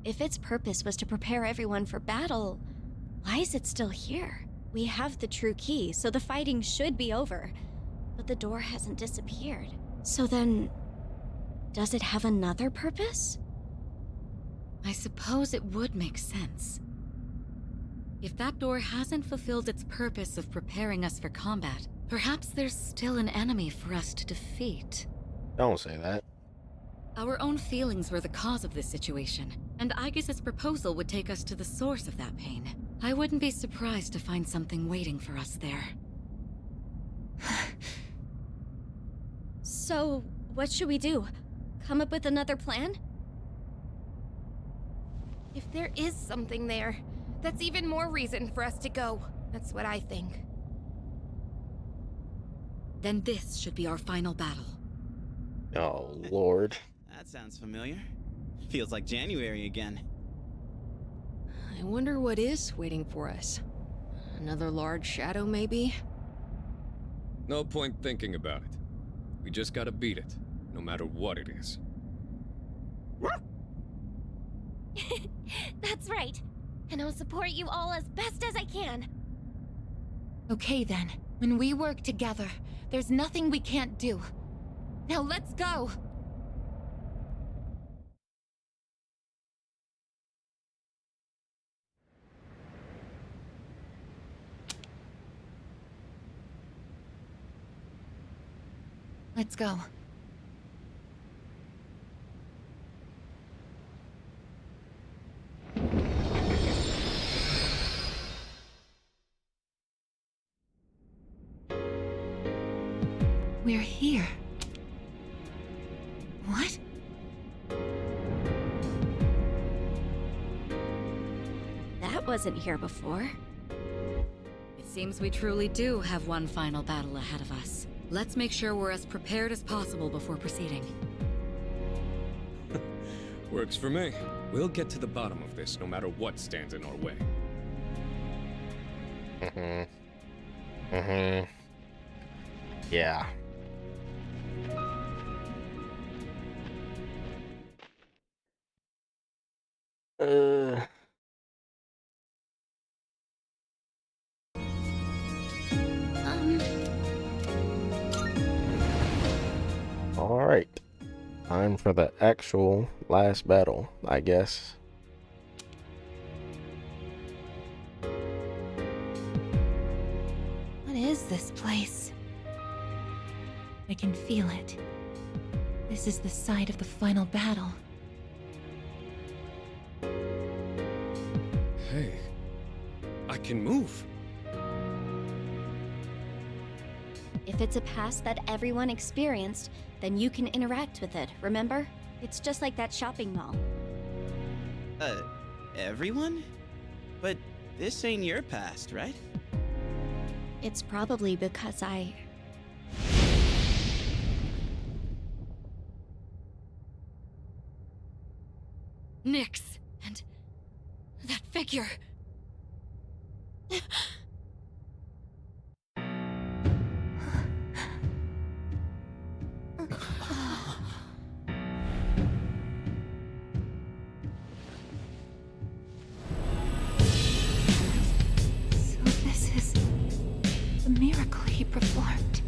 Speaker 7: If its purpose was to prepare everyone for battle, why is it still here? We have the true key, so the fighting should be over. But the door hasn't disappeared. So then, does it have another purpose?
Speaker 4: I suppose it would make sense. If that door hasn't fulfilled its purpose of preparing us for combat, perhaps there's still an enemy for us to defeat.
Speaker 1: Don't say that.
Speaker 4: Our own feelings were the cause of this situation, and Aigis' proposal would take us to the source of that pain. I wouldn't be surprised to find something waiting for us there.
Speaker 7: So, what should we do? Come up with another plan?
Speaker 9: If there is something there, that's even more reason for us to go. That's what I think.
Speaker 4: Then this should be our final battle.
Speaker 1: Oh, Lord.
Speaker 11: That sounds familiar. Feels like January again.
Speaker 8: I wonder what is waiting for us. Another large shadow, maybe?
Speaker 5: No point thinking about it. We just gotta beat it, no matter what it is.
Speaker 3: That's right. And I'll support you all as best as I can.
Speaker 2: Okay then, when we work together, there's nothing we can't do. Now let's go! Let's go. We're here. What?
Speaker 7: That wasn't here before.
Speaker 4: It seems we truly do have one final battle ahead of us. Let's make sure we're as prepared as possible before proceeding.
Speaker 5: Works for me. We'll get to the bottom of this, no matter what stands in our way.
Speaker 1: Yeah. All right. Time for the actual last battle, I guess.
Speaker 2: What is this place? I can feel it. This is the site of the final battle.
Speaker 5: Hey, I can move.
Speaker 7: If it's a past that everyone experienced, then you can interact with it, remember? It's just like that shopping mall.
Speaker 11: Everyone? But this ain't your past, right?
Speaker 7: It's probably because I...
Speaker 4: Nyx! And... that figure!
Speaker 2: So this is the miracle he performed.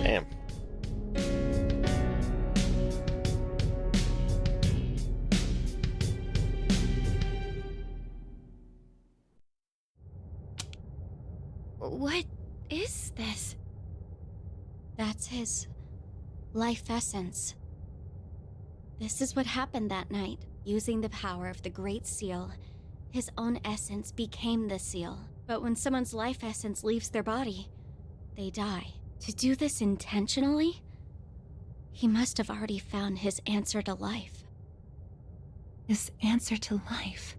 Speaker 1: Damn.
Speaker 7: What is this? That's his life essence. This is what happened that night. Using the power of the Great Seal, his own essence became the seal. But when someone's life essence leaves their body, they die. To do this intentionally, he must have already found his answer to life.
Speaker 2: His answer to life.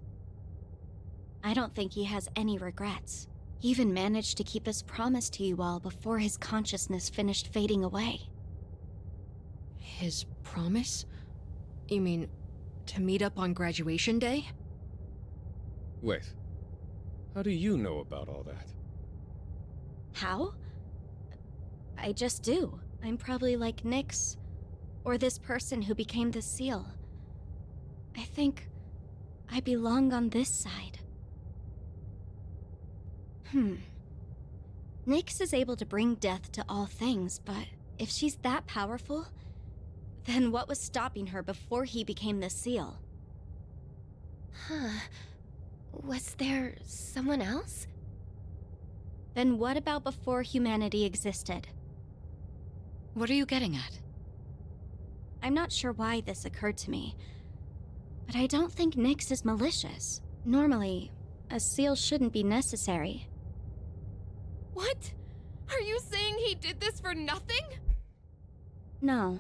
Speaker 7: I don't think he has any regrets. He even managed to keep his promise to you all before his consciousness finished fading away.
Speaker 4: His promise? You mean, to meet up on graduation day?
Speaker 5: Wait. How do you know about all that?
Speaker 7: How? I just do. I'm probably like Nyx, or this person who became the seal. I think I belong on this side. Nyx is able to bring death to all things, but if she's that powerful, then what was stopping her before he became the seal?
Speaker 3: Huh. Was there someone else?
Speaker 7: Then what about before humanity existed?
Speaker 4: What are you getting at?
Speaker 7: I'm not sure why this occurred to me, but I don't think Nyx is malicious. Normally, a seal shouldn't be necessary.
Speaker 9: What? Are you saying he did this for nothing?
Speaker 7: No.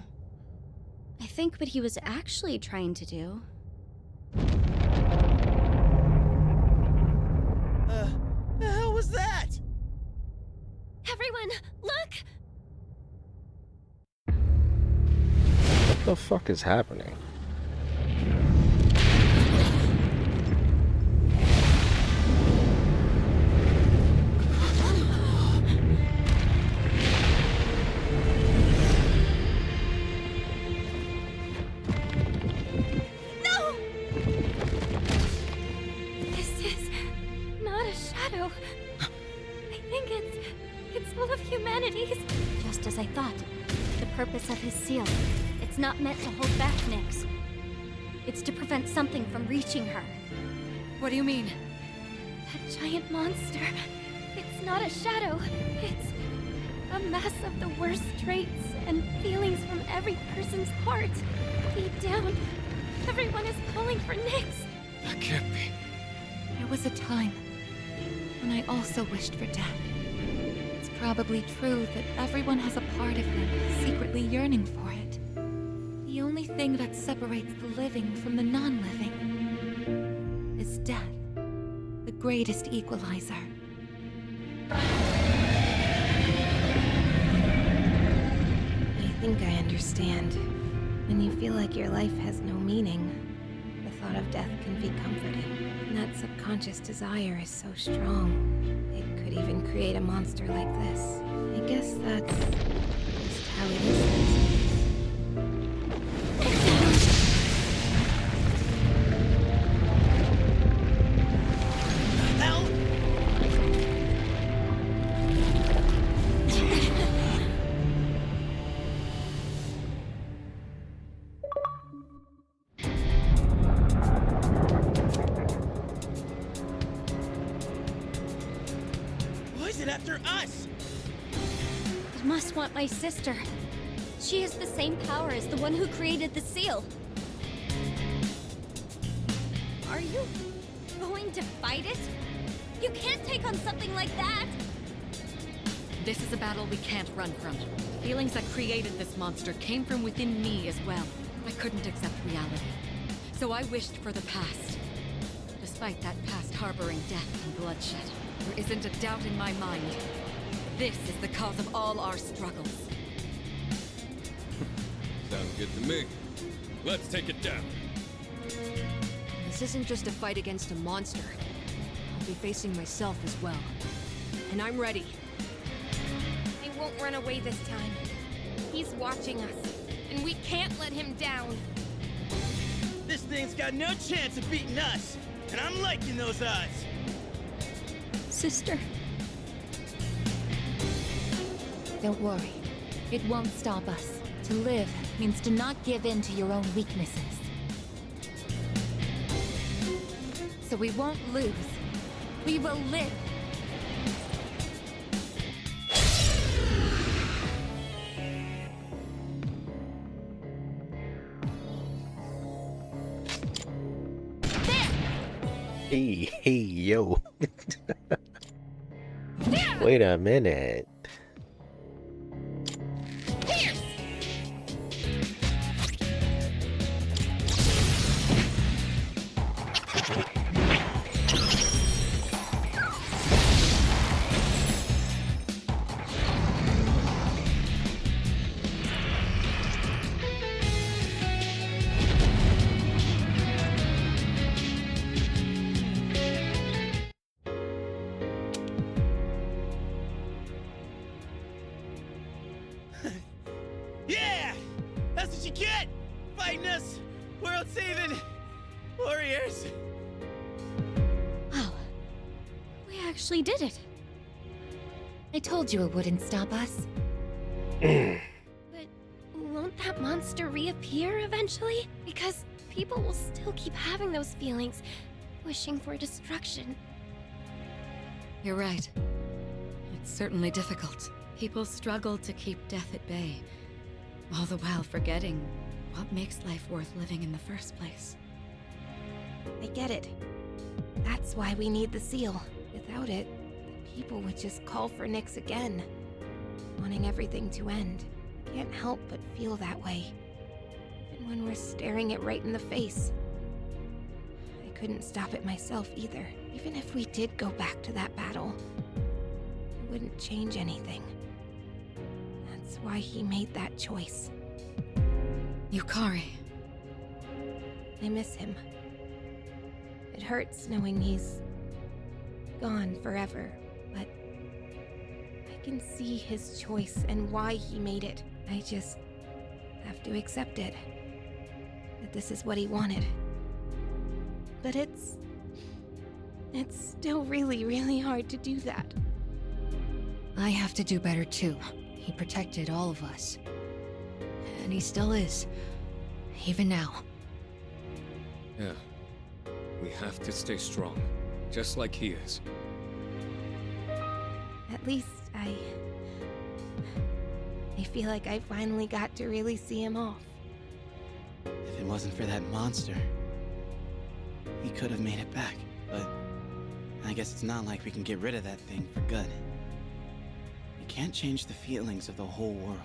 Speaker 7: I think what he was actually trying to do...
Speaker 6: The hell was that?
Speaker 3: Everyone, look!
Speaker 1: What the fuck is happening?
Speaker 3: No! This is not a shadow. I think it's full of humanities.
Speaker 7: Just as I thought. The purpose of his seal. It's not meant to hold back Nyx. It's to prevent something from reaching her.
Speaker 4: What do you mean?
Speaker 3: That giant monster. It's not a shadow. It's a mass of the worst traits and feelings from every person's heart. Deep down, everyone is calling for Nyx.
Speaker 5: That can't be.
Speaker 2: There was a time when I also wished for death. It's probably true that everyone has a part of them secretly yearning for it. The only thing that separates the living from the non-living is death, the greatest equalizer.
Speaker 12: I think I understand. When you feel like your life has no meaning, the thought of death can be comforting. And that subconscious desire is so strong, it could even create a monster like this. I guess that's just how it is these days.
Speaker 6: Hell! Why is it after us?
Speaker 7: It must want my sister. She has the same power as the one who created the seal. Are you going to fight it? You can't take on something like that!
Speaker 4: This is a battle we can't run from. Feelings that created this monster came from within me as well. I couldn't accept reality. So I wished for the past. Despite that past harboring death and bloodshed, there isn't a doubt in my mind. This is the cause of all our struggles.
Speaker 5: Sounds good to me. Let's take it down.
Speaker 4: This isn't just a fight against a monster. I'll be facing myself as well. And I'm ready.
Speaker 9: He won't run away this time. He's watching us, and we can't let him down.
Speaker 6: This thing's got no chance of beating us, and I'm liking those odds.
Speaker 7: Sister.
Speaker 2: Don't worry. It won't stop us. To live means to not give in to your own weaknesses. So we won't lose. We will live.
Speaker 1: Hey, yo. Wait a minute.
Speaker 7: actually did it.
Speaker 2: I told you it wouldn't stop us.
Speaker 3: But won't that monster reappear eventually? Because people will still keep having those feelings, wishing for destruction.
Speaker 4: You're right. It's certainly difficult. People struggle to keep death at bay, all the while forgetting what makes life worth living in the first place.
Speaker 12: I get it. That's why we need the seal. Without it, the people would just call for Nyx again, wanting everything to end. I can't help but feel that way, even when we're staring it right in the face. I couldn't stop it myself either. Even if we did go back to that battle, it wouldn't change anything. That's why he made that choice.
Speaker 4: Yukari.
Speaker 12: I miss him. It hurts knowing he's gone forever, but I can see his choice and why he made it. I just have to accept it. That this is what he wanted. But it's still really, really hard to do that.
Speaker 4: I have to do better too. He protected all of us. And he still is. Even now.
Speaker 5: Yeah. We have to stay strong, just like he is.
Speaker 12: At least I feel like I finally got to really see him off.
Speaker 11: If it wasn't for that monster, we could have made it back. But I guess it's not like we can get rid of that thing for good. We can't change the feelings of the whole world.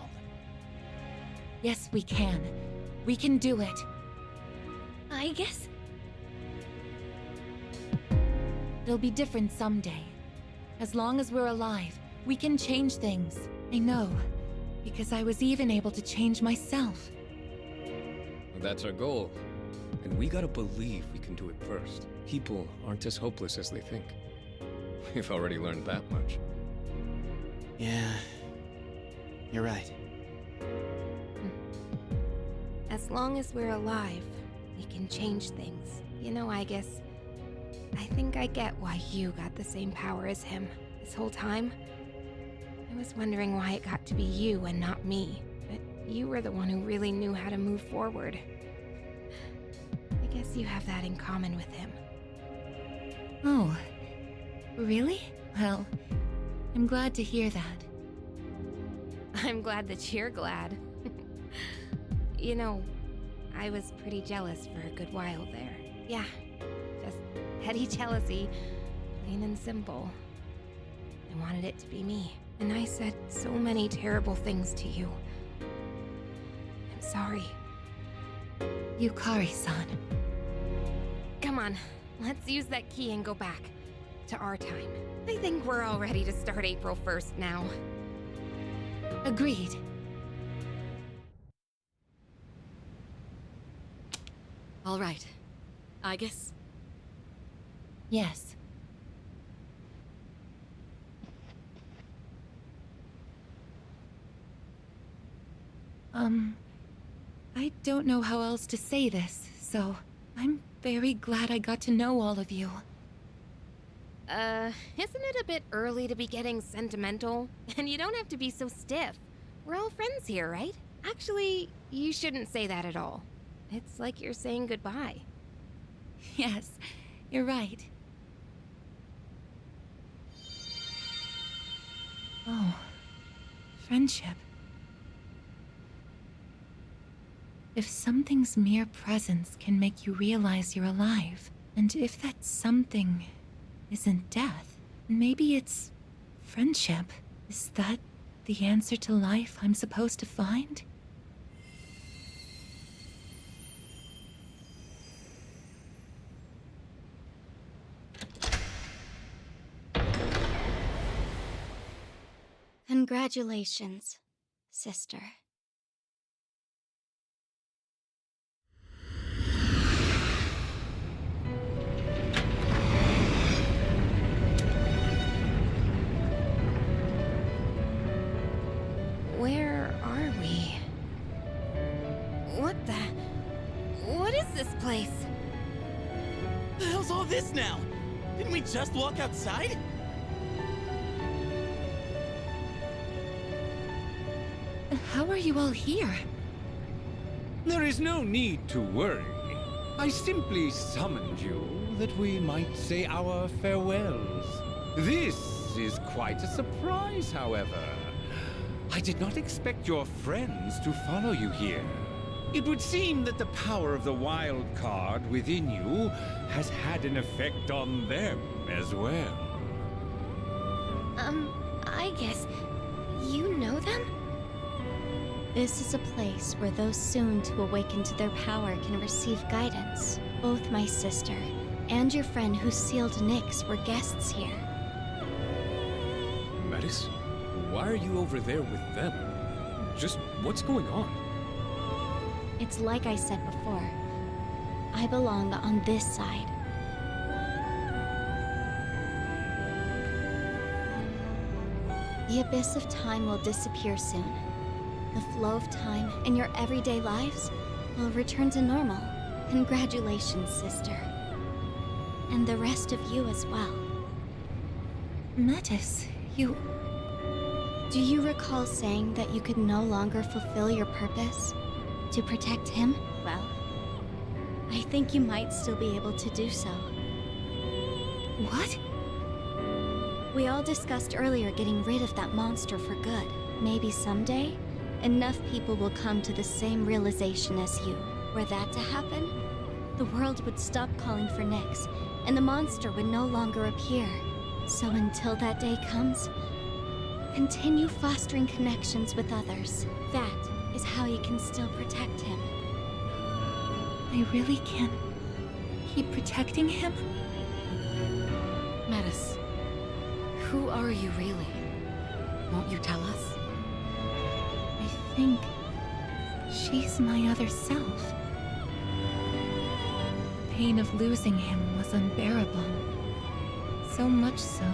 Speaker 2: Yes, we can. We can do it.
Speaker 3: Aigis?
Speaker 2: It'll be different someday. As long as we're alive, we can change things. I know. Because I was even able to change myself.
Speaker 5: That's our goal. And we gotta believe we can do it first. People aren't as hopeless as they think. We've already learned that much.
Speaker 11: Yeah, you're right.
Speaker 12: As long as we're alive, we can change things. You know, Aigis, I think I get why you got the same power as him. This whole time, I was wondering why it got to be you and not me. But you were the one who really knew how to move forward. I guess you have that in common with him.
Speaker 2: Oh, really? Well, I'm glad to hear that.
Speaker 12: I'm glad that you're glad. You know, I was pretty jealous for a good while there. Yeah, just petty jealousy, plain and simple. I wanted it to be me, and I said so many terrible things to you. I'm sorry.
Speaker 2: Yukari-san.
Speaker 12: Come on, let's use that key and go back to our time. I think we're all ready to start April 1st now.
Speaker 2: Agreed.
Speaker 4: All right. Aigis?
Speaker 2: Yes. I don't know how else to say this, so I'm very glad I got to know all of you.
Speaker 12: Isn't it a bit early to be getting sentimental? And you don't have to be so stiff. We're all friends here, right? Actually, you shouldn't say that at all. It's like you're saying goodbye.
Speaker 2: Yes, you're right. Oh, friendship. If something's mere presence can make you realize you're alive, and if that something isn't death, maybe it's friendship. Is that the answer to life I'm supposed to find?
Speaker 7: Congratulations, sister.
Speaker 12: Where are we? What is this place?
Speaker 6: The hell's all this now? Didn't we just walk outside?
Speaker 2: How are you all here?
Speaker 13: There is no need to worry. I simply summoned you that we might say our farewells. This is quite a surprise, however. I did not expect your friends to follow you here. It would seem that the power of the wild card within you has had an effect on them as well.
Speaker 3: I guess you know them?
Speaker 7: This is a place where those soon to awaken to their power can receive guidance. Both my sister and your friend who sealed Nyx were guests here.
Speaker 5: Metis, why are you over there with them? Just what's going on?
Speaker 7: It's like I said before. I belong on this side. The abyss of time will disappear soon. The flow of time in your everyday lives will return to normal. Congratulations, sister. And the rest of you as well.
Speaker 2: Metis, you...
Speaker 7: Do you recall saying that you could no longer fulfill your purpose? To protect him? Well, I think you might still be able to do so.
Speaker 2: What?
Speaker 7: We all discussed earlier getting rid of that monster for good. Maybe someday, enough people will come to the same realization as you. Were that to happen, the world would stop calling for Nyx, and the monster would no longer appear. So until that day comes, continue fostering connections with others. That is how you can still protect him.
Speaker 2: I really can keep protecting him?
Speaker 4: Metis, who are you really? Won't you tell us?
Speaker 2: I think she's my other self. The pain of losing him was unbearable. So much so,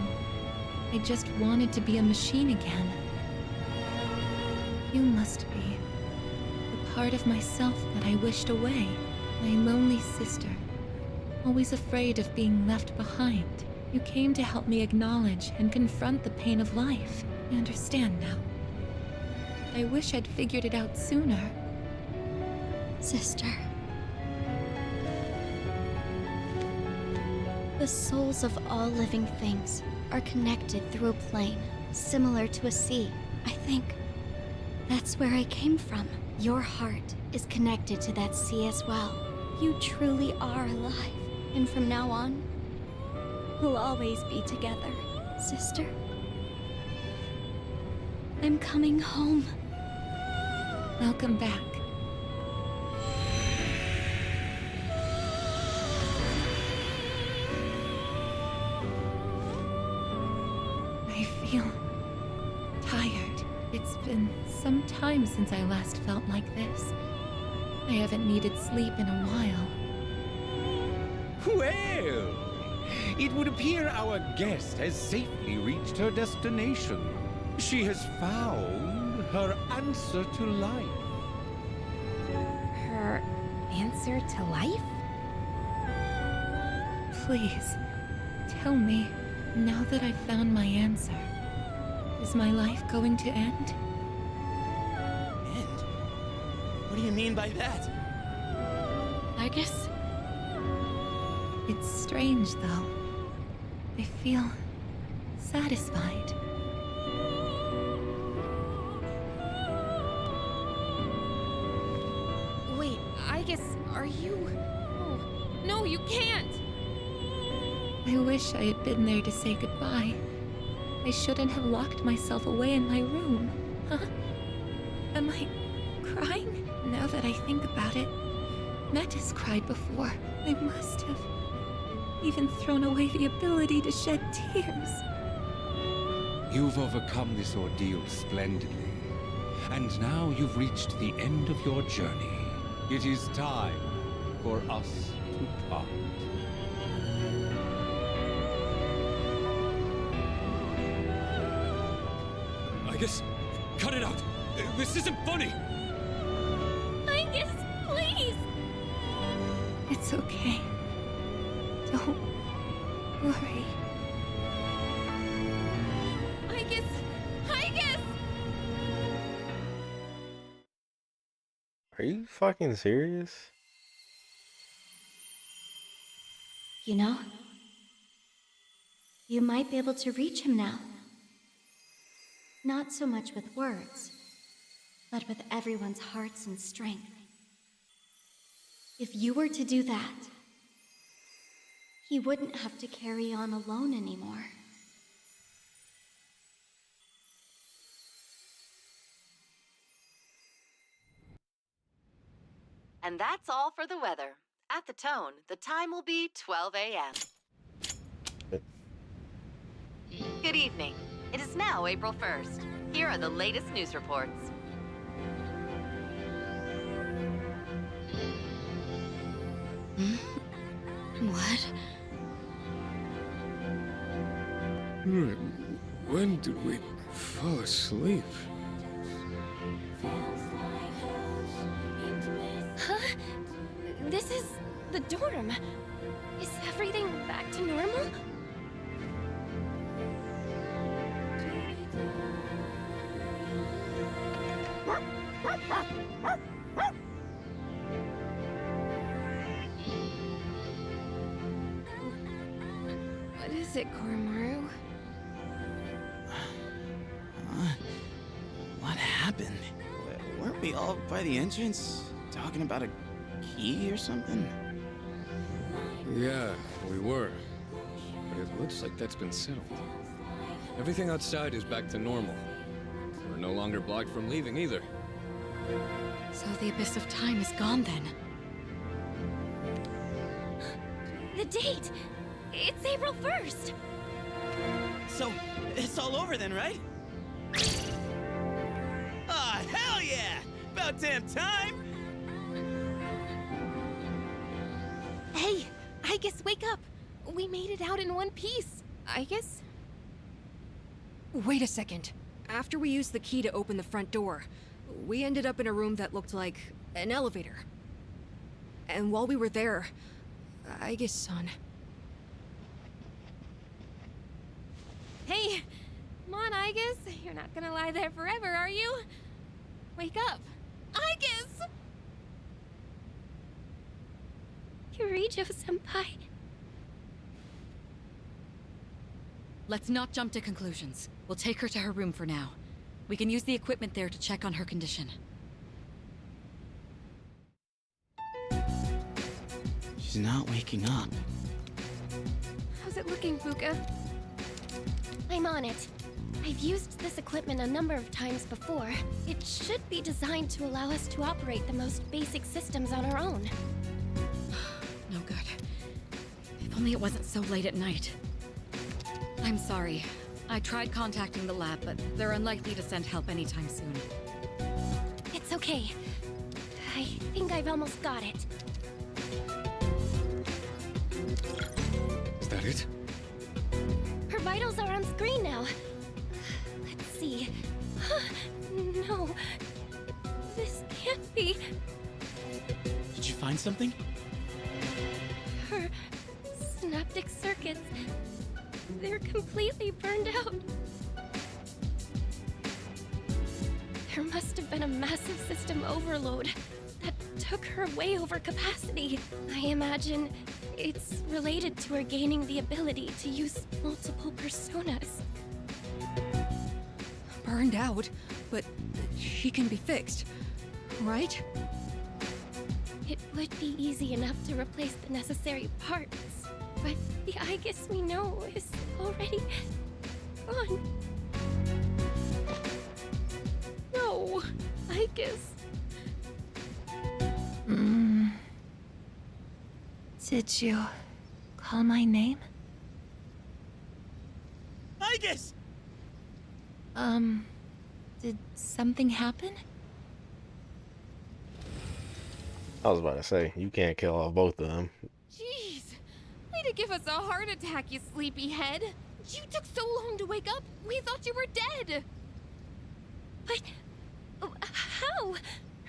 Speaker 2: I just wanted to be a machine again. You must be the part of myself that I wished away. My lonely sister, always afraid of being left behind. You came to help me acknowledge and confront the pain of life. I understand now. I wish I'd figured it out sooner.
Speaker 7: Sister. The souls of all living things are connected through a plane, similar to a sea. I think that's where I came from. Your heart is connected to that sea as well. You truly are alive, and from now on, we'll always be together, sister. I'm coming home.
Speaker 2: Welcome back. I feel tired. It's been some time since I last felt like this. I haven't needed sleep in a while.
Speaker 13: Well, it would appear our guest has safely reached her destination. She has found her answer to life.
Speaker 9: Her answer to life?
Speaker 2: Please, tell me, now that I've found my answer, is my life going to end?
Speaker 6: End? What do you mean by that?
Speaker 4: Aigis?
Speaker 2: It's strange, though. I feel satisfied.
Speaker 9: Wait, Aigis, are you... Oh, no, you can't!
Speaker 2: I wish I had been there to say goodbye. I shouldn't have locked myself away in my room. Huh? Am I crying? Now that I think about it, Metis cried before. I must have even thrown away the ability to shed tears.
Speaker 13: You've overcome this ordeal splendidly. And now you've reached the end of your journey. It is time for us to part.
Speaker 5: Aigis, cut it out! This isn't funny!
Speaker 3: Aigis, please!
Speaker 2: It's okay. Don't worry.
Speaker 9: Aigis! Aigis!
Speaker 1: Are you fucking serious?
Speaker 7: You know, you might be able to reach him now. Not so much with words, but with everyone's hearts and strength. If you were to do that, he wouldn't have to carry on alone anymore.
Speaker 14: And that's all for the weather. At the tone, the time will be 12 a.m. Good evening. It is now April 1st. Here are the latest news reports.
Speaker 4: What?
Speaker 5: When did we fall asleep?
Speaker 3: Huh? This is the dorm. Is everything back to normal?
Speaker 12: What is it, Koromaru?
Speaker 11: What happened? Weren't we all by the entrance talking about a key or something?
Speaker 5: Yeah, we were. But it looks like that's been settled. Everything outside is back to normal. We're no longer blocked from leaving either.
Speaker 4: So the Abyss of Time is gone then?
Speaker 3: The date! It's April 1st!
Speaker 6: So, it's all over then, right? Ah, hell yeah! About damn time!
Speaker 9: Hey, Aigis, wake up! We made it out in one piece. Aigis?
Speaker 8: Wait a second. After we used the key to open the front door, we ended up in a room that looked like an elevator. And while we were there, Aigis-san...
Speaker 9: Hey, come on, Aigis. You're not gonna lie there forever, are you? Wake up. Aigis!
Speaker 3: Yurijo-senpai.
Speaker 4: Let's not jump to conclusions. We'll take her to her room for now. We can use the equipment there to check on her condition.
Speaker 11: She's not waking up.
Speaker 9: How's it looking, Fuka?
Speaker 3: I'm on it. I've used this equipment a number of times before. It should be designed to allow us to operate the most basic systems on our own.
Speaker 4: No good. If only it wasn't so late at night. I'm sorry. I tried contacting the lab, but they're unlikely to send help anytime soon.
Speaker 3: It's okay. I think I've almost got it.
Speaker 5: Is that it?
Speaker 3: Her vitals are on screen now. Let's see. No. This can't be.
Speaker 11: Did you find something?
Speaker 3: Her synaptic circuits. They're completely burned out. There must have been a massive system overload that took her way over capacity. I imagine it's related to her gaining the ability to use multiple personas.
Speaker 8: Burned out, but she can be fixed, right?
Speaker 3: It would be easy enough to replace the necessary parts, but the Aigis we know is already gone. No, Aigis.
Speaker 2: Did you call my name?
Speaker 6: Aigis!
Speaker 2: Did something happen?
Speaker 1: I was about to say, you can't kill off both of them.
Speaker 9: Jeez. Way to give us a heart attack, you sleepyhead. You took so long to wake up, we thought you were dead.
Speaker 3: But how?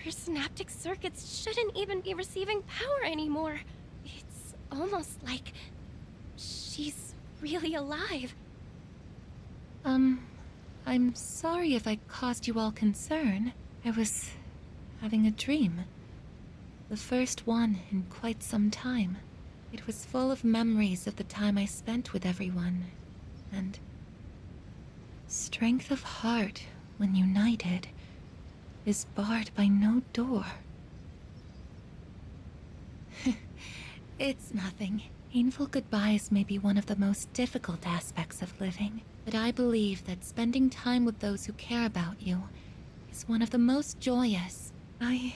Speaker 3: Her synaptic circuits shouldn't even be receiving power anymore. It's almost like she's really alive.
Speaker 2: I'm sorry if I caused you all concern. I was having a dream. The first one in quite some time. It was full of memories of the time I spent with everyone, and strength of heart when united is barred by no door. It's nothing. Painful goodbyes may be one of the most difficult aspects of living, but I believe that spending time with those who care about you is one of the most joyous. I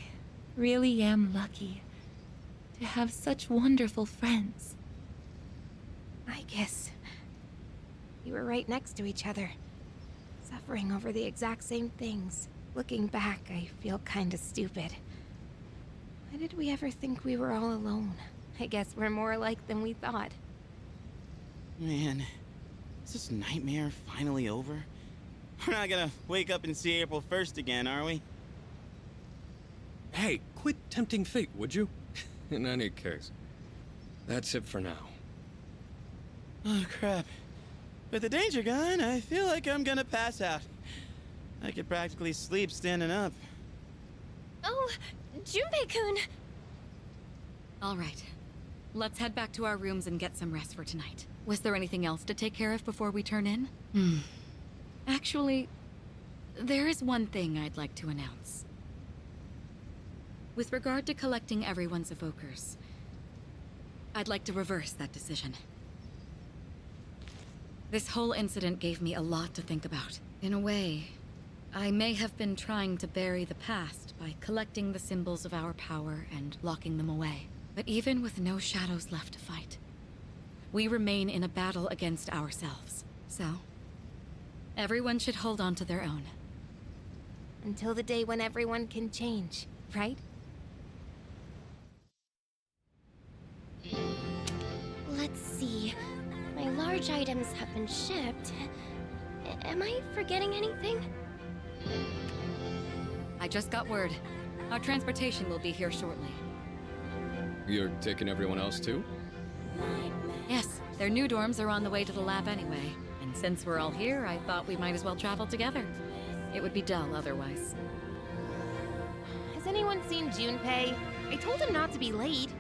Speaker 2: really am lucky to have such wonderful friends.
Speaker 12: I guess we were right next to each other, suffering over the exact same things. Looking back, I feel kinda stupid. Why did we ever think we were all alone? I guess we're more alike than we thought.
Speaker 11: Man, is this nightmare finally over? We're not gonna wake up and see April 1st again, are we?
Speaker 5: Hey, quit tempting fate, would you? In any case, that's it for now.
Speaker 11: Oh, crap. With the danger gone, I feel like I'm gonna pass out. I could practically sleep standing up.
Speaker 3: Oh, Junpei-kun!
Speaker 4: All right. Let's head back to our rooms and get some rest for tonight. Was there anything else to take care of before we turn in? Actually, there is one thing I'd like to announce. With regard to collecting everyone's evokers, I'd like to reverse that decision. This whole incident gave me a lot to think about. In a way, I may have been trying to bury the past by collecting the symbols of our power and locking them away. But even with no shadows left to fight, we remain in a battle against ourselves. So, everyone should hold on to their own.
Speaker 12: Until the day when everyone can change, right?
Speaker 3: Let's see. My large items have been shipped. Am I forgetting anything?
Speaker 4: I just got word. Our transportation will be here shortly.
Speaker 5: You're taking everyone else too?
Speaker 4: Yes, their new dorms are on the way to the lab anyway. And since we're all here, I thought we might as well travel together. It would be dull otherwise.
Speaker 12: Has anyone seen Junpei? I told him not to be late.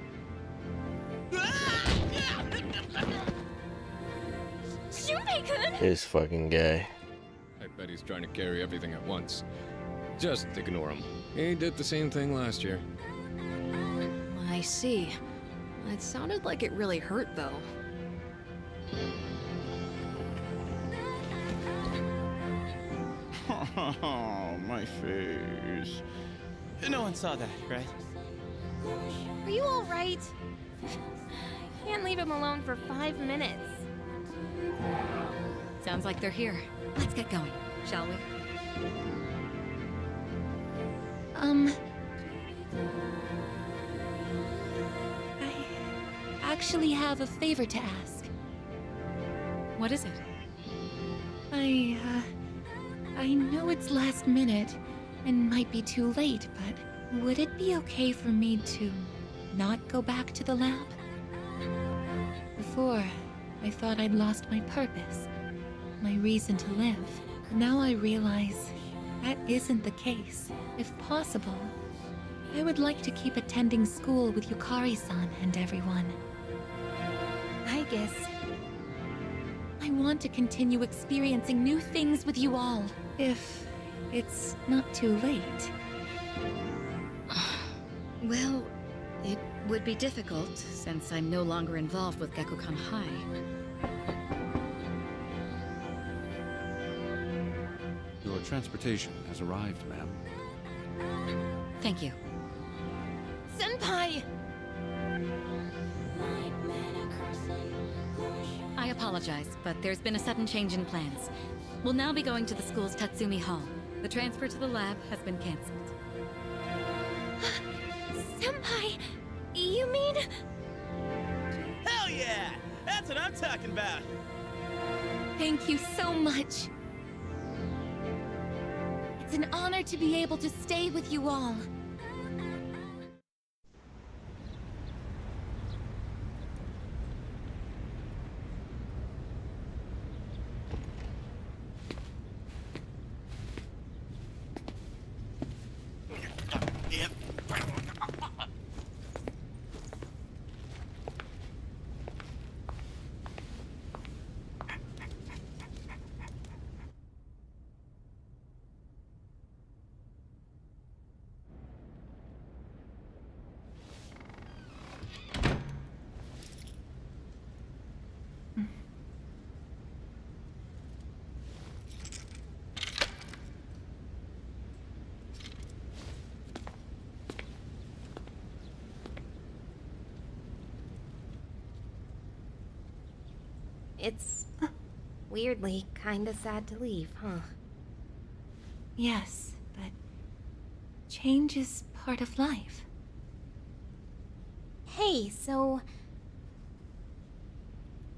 Speaker 3: Junpei-kun!
Speaker 1: This fucking guy.
Speaker 5: I bet he's trying to carry everything at once. Just ignore him. He did the same thing last year.
Speaker 8: I see. It sounded like it really hurt, though.
Speaker 11: Oh, my face. No one saw that, right?
Speaker 12: Are you all right? Can't leave him alone for 5 minutes.
Speaker 4: Sounds like they're here. Let's get going, shall we?
Speaker 2: I actually have a favor to ask.
Speaker 4: What is it?
Speaker 2: I know it's last minute and might be too late, but would it be okay for me to not go back to the lab? Before, I thought I'd lost my purpose, my reason to live. Now I realize that isn't the case. If possible, I would like to keep attending school with Yukari-san and everyone.
Speaker 12: Aigis.
Speaker 2: I want to continue experiencing new things with you all, if it's not too late.
Speaker 4: Well, it would be difficult, since I'm no longer involved with Gekukan High.
Speaker 15: Your transportation has arrived, ma'am.
Speaker 4: Thank you.
Speaker 12: Senpai!
Speaker 4: I apologize, but there's been a sudden change in plans. We'll now be going to the school's Tatsumi Hall. The transfer to the lab has been cancelled.
Speaker 3: Senpai, you mean...
Speaker 11: Hell yeah! That's what I'm talking about!
Speaker 2: Thank you so much. It's an honor to be able to stay with you all.
Speaker 9: It's weirdly kinda sad to leave, huh?
Speaker 2: Yes, but change is part of life.
Speaker 9: Hey, so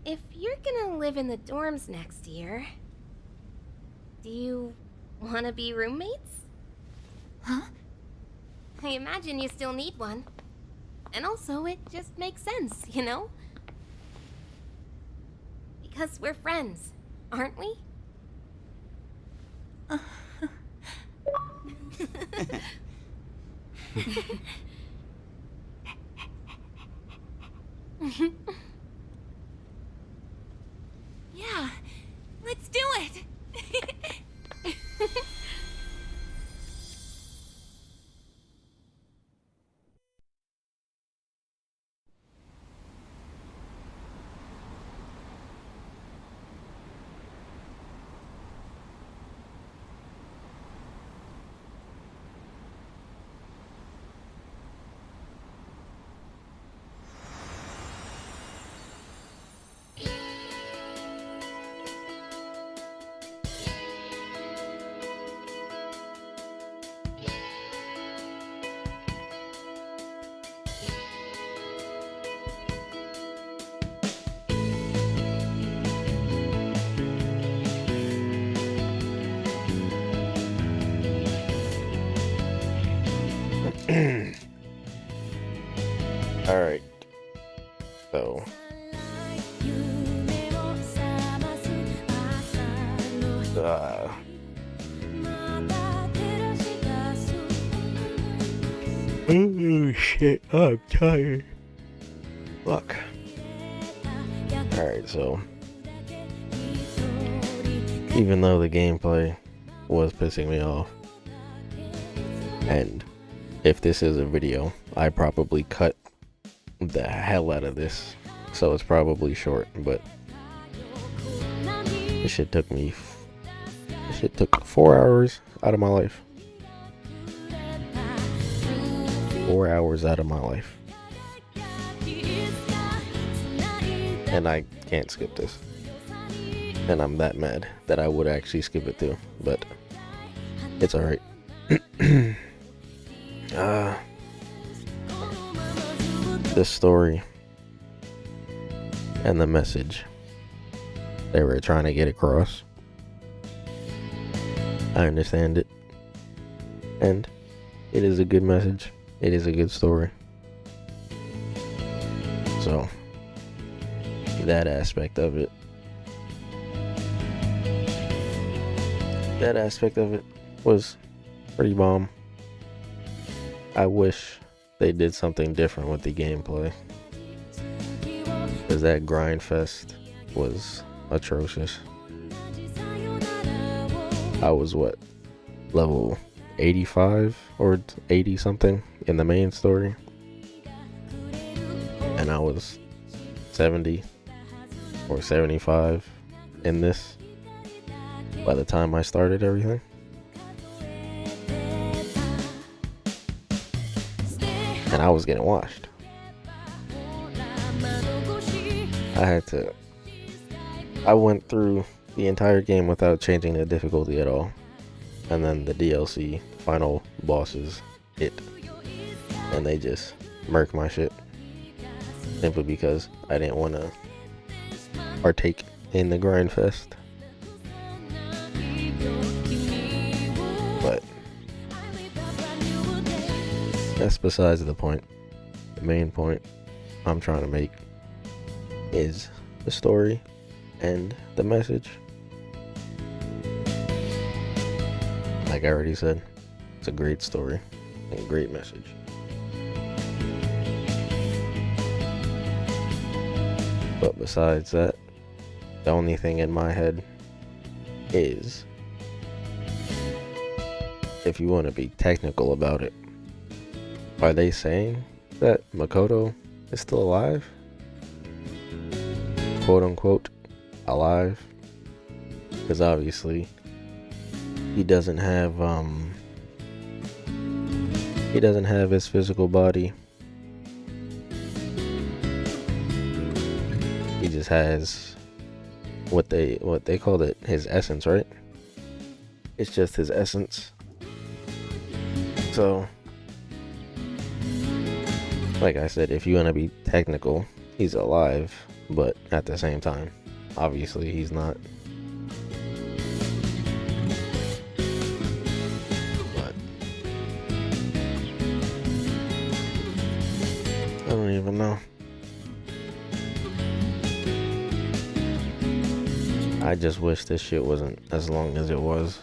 Speaker 9: if you're gonna live in the dorms next year, do you wanna be roommates?
Speaker 2: Huh?
Speaker 9: I imagine you still need one. And also, it just makes sense, you know? Because we're friends, aren't we?
Speaker 2: Yeah, let's do it!
Speaker 1: Alright. So. Oh shit, I'm tired. Fuck. Alright, so. Even though the gameplay was pissing me off, and if this is a video, I probably cut the hell out of this, so it's probably short, but this shit took 4 hours out of my life. 4 hours out of my life. And I can't skip this. And I'm that mad that I would actually skip it too, but it's alright. The story and the message they were trying to get across, I understand it, and it is a good message. It is a good story. So that aspect of it was pretty bomb. I wish they did something different with the gameplay, because that grind fest was atrocious. I was level 85 or 80 something in the main story, and I was 70 or 75 in this by the time I started everything. And I was getting washed. I went through the entire game without changing the difficulty at all. And then the DLC final bosses hit, and they just murked my shit. Simply because I didn't want to partake in the grind fest. But that's besides the point. The main point I'm trying to make is the story and the message. Like I already said, it's a great story and a great message. But besides that, the only thing in my head is, if you want to be technical about it, are they saying that Makoto is still alive? Quote unquote alive? Because obviously he doesn't have his physical body. He just has what they called it, his essence, right? It's just his essence. So, like I said, if you want to be technical, he's alive, but at the same time, obviously he's not. But I don't even know. I just wish this shit wasn't as long as it was.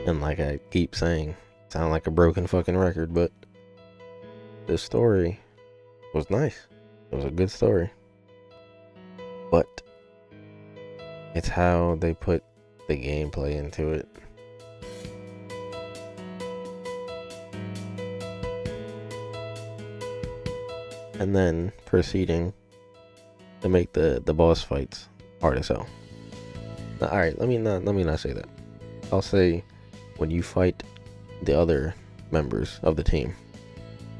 Speaker 1: And like I keep saying, sound like a broken fucking record, but this story was nice. It was a good story. But it's how they put the gameplay into it. And then proceeding to make the boss fights hard as hell. Now, alright, let me not say that. I'll say when you fight the other members of the team,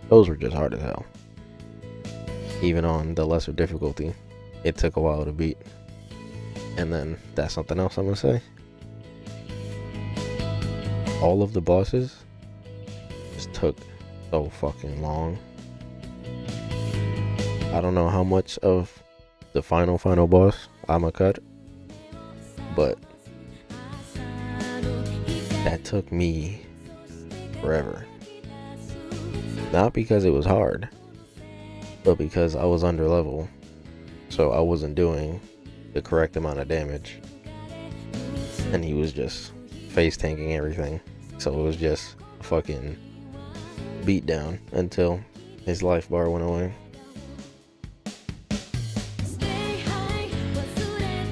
Speaker 1: those were just hard as hell. Even on the lesser difficulty, it took a while to beat. And then that's something else I'm gonna say. All of the bosses just took so fucking long. I don't know how much of the final boss I'ma cut, but that took me forever. Not because it was hard, but because I was under level, so I wasn't doing the correct amount of damage, and he was just face tanking everything, so it was just a fucking beatdown until his life bar went away.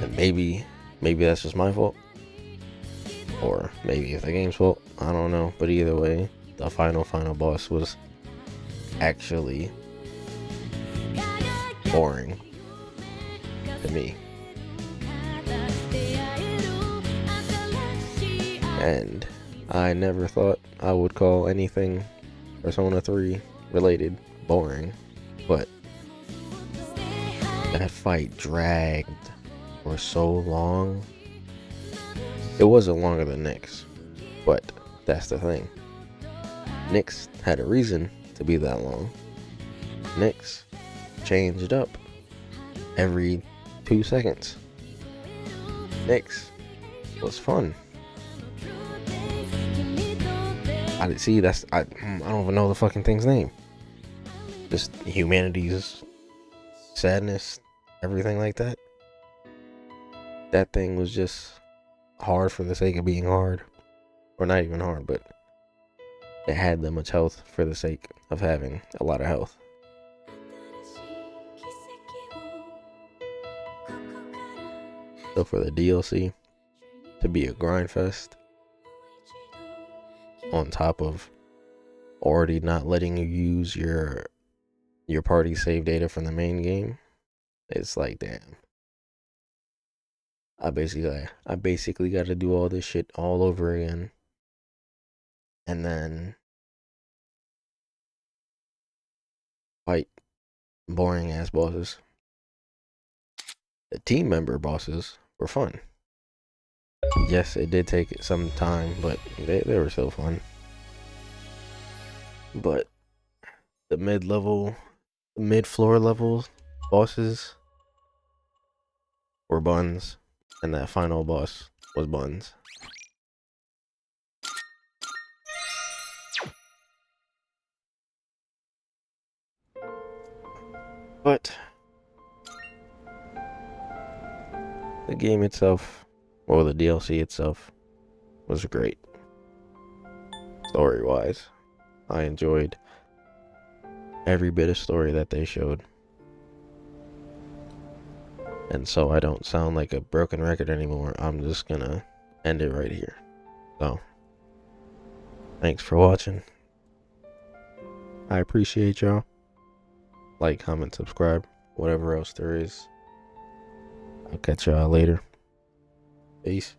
Speaker 1: And maybe that's just my fault, or maybe it's the game's fault, I don't know, but either way, the final boss was actually boring to me. And I never thought I would call anything Persona 3 related boring, but that fight dragged for so long. It wasn't longer than Nyx, but that's the thing. Nyx had a reason to be that long. Nyx changed up every 2 seconds. Nyx was fun. I don't even know the fucking thing's name. Just humanity's sadness, everything like that. That thing was just hard for the sake of being hard. Or not even hard, but it had that much health for the sake of having a lot of health. So for the DLC to be a grind fest, on top of already not letting you use your party save data from the main game, it's like, damn. I basically got to do all this shit all over again, and then fight boring ass bosses. The team member bosses were fun. Yes, it did take some time, but they were still fun. But the mid-floor level bosses were buns, and that final boss was buns. But the game itself, or the DLC itself, was great. Story-wise, I enjoyed every bit of story that they showed. And so I don't sound like a broken record anymore, I'm just gonna end it right here. So, thanks for watching. I appreciate y'all. Like, comment, subscribe, whatever else there is. I'll catch y'all later. Peace.